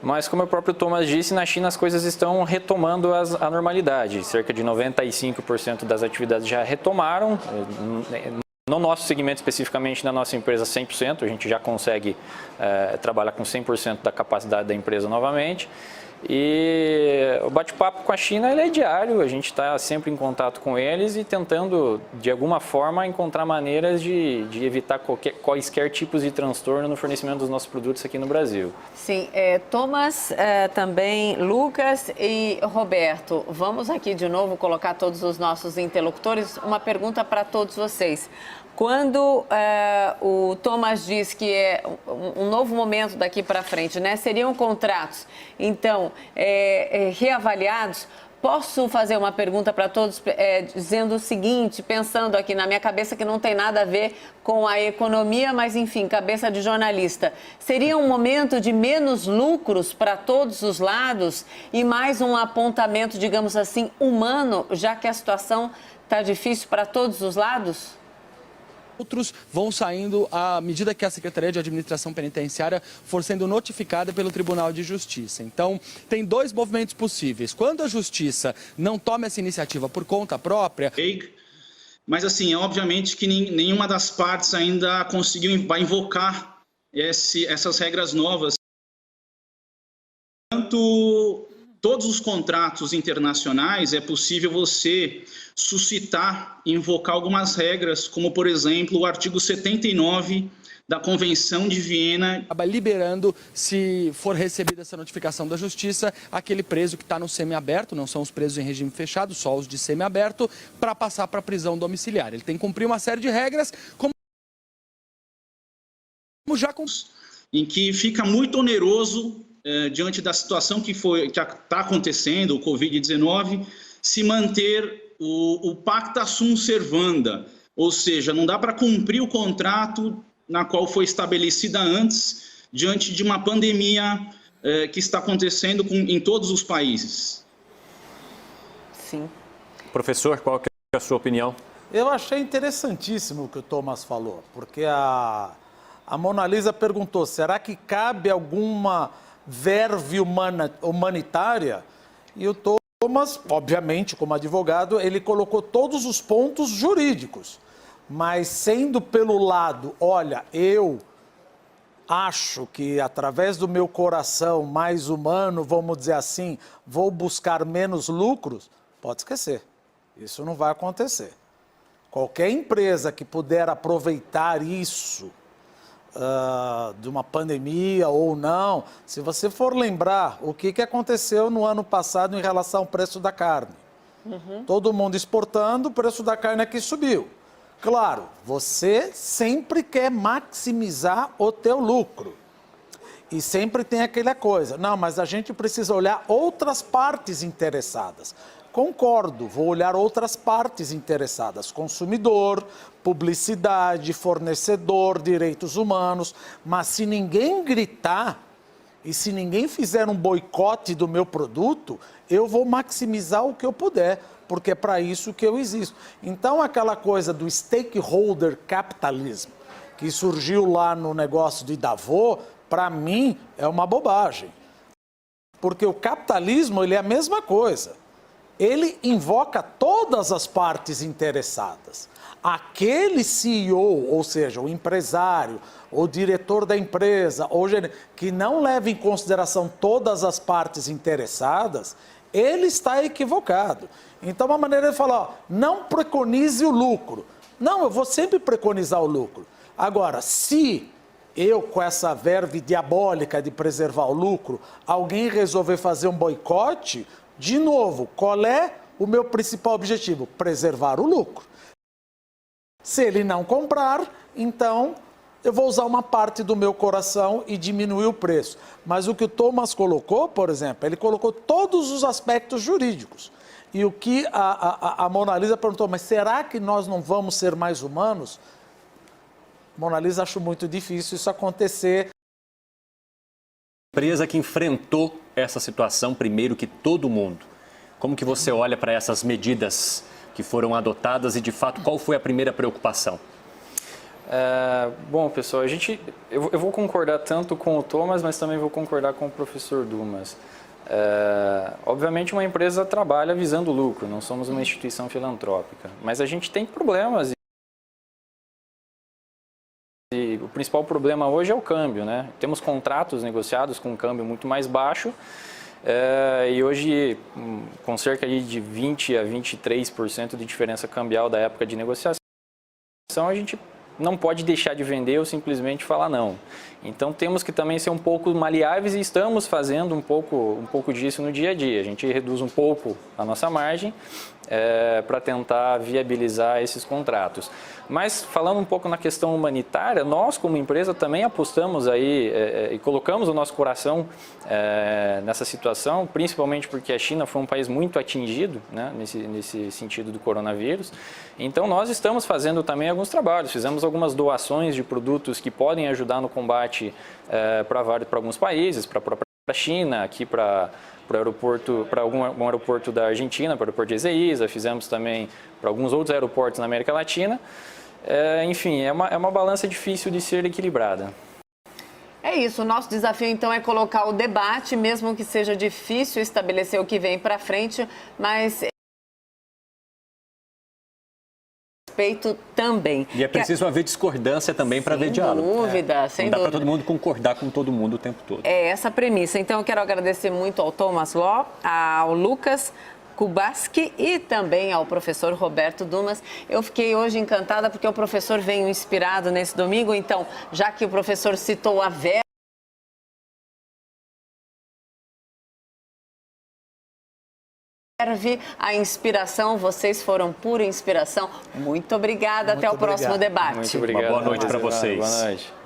mas como o próprio Thomas disse, na China as coisas estão retomando a normalidade. Cerca de 95% das atividades já retomaram. No nosso segmento, especificamente na nossa empresa, 100%, a gente já consegue trabalhar com 100% da capacidade da empresa novamente. E o bate-papo com a China ele é diário, a gente está sempre em contato com eles e tentando, de alguma forma, encontrar maneiras de evitar quaisquer tipos de transtorno no fornecimento dos nossos produtos aqui no Brasil. Sim, Thomas, também Lucas e Roberto, vamos aqui de novo colocar todos os nossos interlocutores, uma pergunta para todos vocês. Quando o Thomas diz que é um novo momento daqui para frente, né? Seriam contratos, então, reavaliados, posso fazer uma pergunta para todos, dizendo o seguinte, pensando aqui na minha cabeça que não tem nada a ver com a economia, mas enfim, cabeça de jornalista. Seria um momento de menos lucros para todos os lados e mais um apontamento, digamos assim, humano, já que a situação está difícil para todos os lados? Outros vão saindo à medida que a Secretaria de Administração Penitenciária for sendo notificada pelo Tribunal de Justiça. Então, tem dois movimentos possíveis. Quando a Justiça não toma essa iniciativa por conta própria... Mas, assim, obviamente que nenhuma das partes ainda conseguiu invocar essas regras novas. Tanto... Todos os contratos internacionais é possível você suscitar e invocar algumas regras, como, por exemplo, o artigo 79 da Convenção de Viena. Acaba liberando, se for recebida essa notificação da Justiça, aquele preso que está no semiaberto, não são os presos em regime fechado, só os de semiaberto, para passar para a prisão domiciliar. Ele tem que cumprir uma série de regras, como já... Em que fica muito oneroso... diante da situação que está acontecendo, o Covid-19, se manter o pacta sunt servanda, ou seja, não dá para cumprir o contrato na qual foi estabelecida antes, diante de uma pandemia que está acontecendo em todos os países. Sim. Professor, qual que é a sua opinião? Eu achei interessantíssimo o que o Thomas falou, porque a Mona Lisa perguntou, será que cabe alguma verve humanitária? E o Thomas, obviamente, como advogado, ele colocou todos os pontos jurídicos, mas sendo pelo lado, olha, eu acho que através do meu coração mais humano, vamos dizer assim, vou buscar menos lucros, pode esquecer, isso não vai acontecer. Qualquer empresa que puder aproveitar isso, de uma pandemia ou não, se você for lembrar o que aconteceu no ano passado em relação ao preço da carne. Todo mundo exportando, o preço da carne aqui subiu. Claro, você sempre quer maximizar o teu lucro. E sempre tem aquela coisa, não, mas a gente precisa olhar outras partes interessadas. Concordo, vou olhar outras partes interessadas, consumidor, publicidade, fornecedor, direitos humanos, mas se ninguém gritar e se ninguém fizer um boicote do meu produto, eu vou maximizar o que eu puder, porque é para isso que eu existo. Então, aquela coisa do stakeholder capitalism, que surgiu lá no negócio de Davos, para mim é uma bobagem. Porque o capitalismo, ele é a mesma coisa. Ele invoca todas as partes interessadas. Aquele CEO, ou seja, o empresário, o diretor da empresa, que não leva em consideração todas as partes interessadas, ele está equivocado. Então, uma maneira de falar, ó, não preconize o lucro. Não, eu vou sempre preconizar o lucro. Agora, se eu, com essa verve diabólica de preservar o lucro, alguém resolver fazer um boicote, de novo, qual é o meu principal objetivo? Preservar o lucro. Se ele não comprar, então eu vou usar uma parte do meu coração e diminuir o preço. Mas o que o Thomas colocou, por exemplo, ele colocou todos os aspectos jurídicos. E o que a Mona Lisa perguntou, mas será que nós não vamos ser mais humanos? Mona Lisa, acho muito difícil isso acontecer. Empresa que enfrentou essa situação primeiro que todo mundo. Como que você olha para essas medidas que foram adotadas e, de fato, qual foi a primeira preocupação? Bom, pessoal, eu vou concordar tanto com o Thomas, mas também vou concordar com o professor Dumas. Obviamente, uma empresa trabalha visando lucro, não somos uma instituição filantrópica, mas a gente tem problemas. E o principal problema hoje é o câmbio, né? Temos contratos negociados com um câmbio muito mais baixo e hoje, com cerca de 20% a 23% de diferença cambial da época de negociação, a gente não pode deixar de vender ou simplesmente falar não. Então temos que também ser um pouco maleáveis e estamos fazendo um pouco disso no dia a dia. A gente reduz um pouco a nossa margem para tentar viabilizar esses contratos. Mas falando um pouco na questão humanitária, nós como empresa também apostamos aí e colocamos o nosso coração nessa situação, principalmente porque a China foi um país muito atingido, né, nesse sentido do coronavírus. Então nós estamos fazendo também alguns trabalhos, fizemos algumas doações de produtos que podem ajudar no combate para alguns países, para a própria China, aqui para algum aeroporto da Argentina, para o aeroporto de Ezeiza, fizemos também para alguns outros aeroportos na América Latina. Enfim, é uma balança difícil de ser equilibrada. É isso, o nosso desafio então é colocar o debate, mesmo que seja difícil estabelecer o que vem para frente, mas respeito também. E é preciso haver discordância também para haver diálogo. Sem dúvida, sem dúvida. Não dá para todo mundo concordar com todo mundo o tempo todo. É essa a premissa. Então eu quero agradecer muito ao Thomas Law, ao Lucas Kubaski e também ao professor Roberto Dumas. Eu fiquei hoje encantada porque o professor veio inspirado nesse domingo, então, já que o professor citou a verba, serve a inspiração, vocês foram pura inspiração. Muito obrigada, até o próximo debate. Muito obrigado. Uma boa noite para vocês. Boa noite.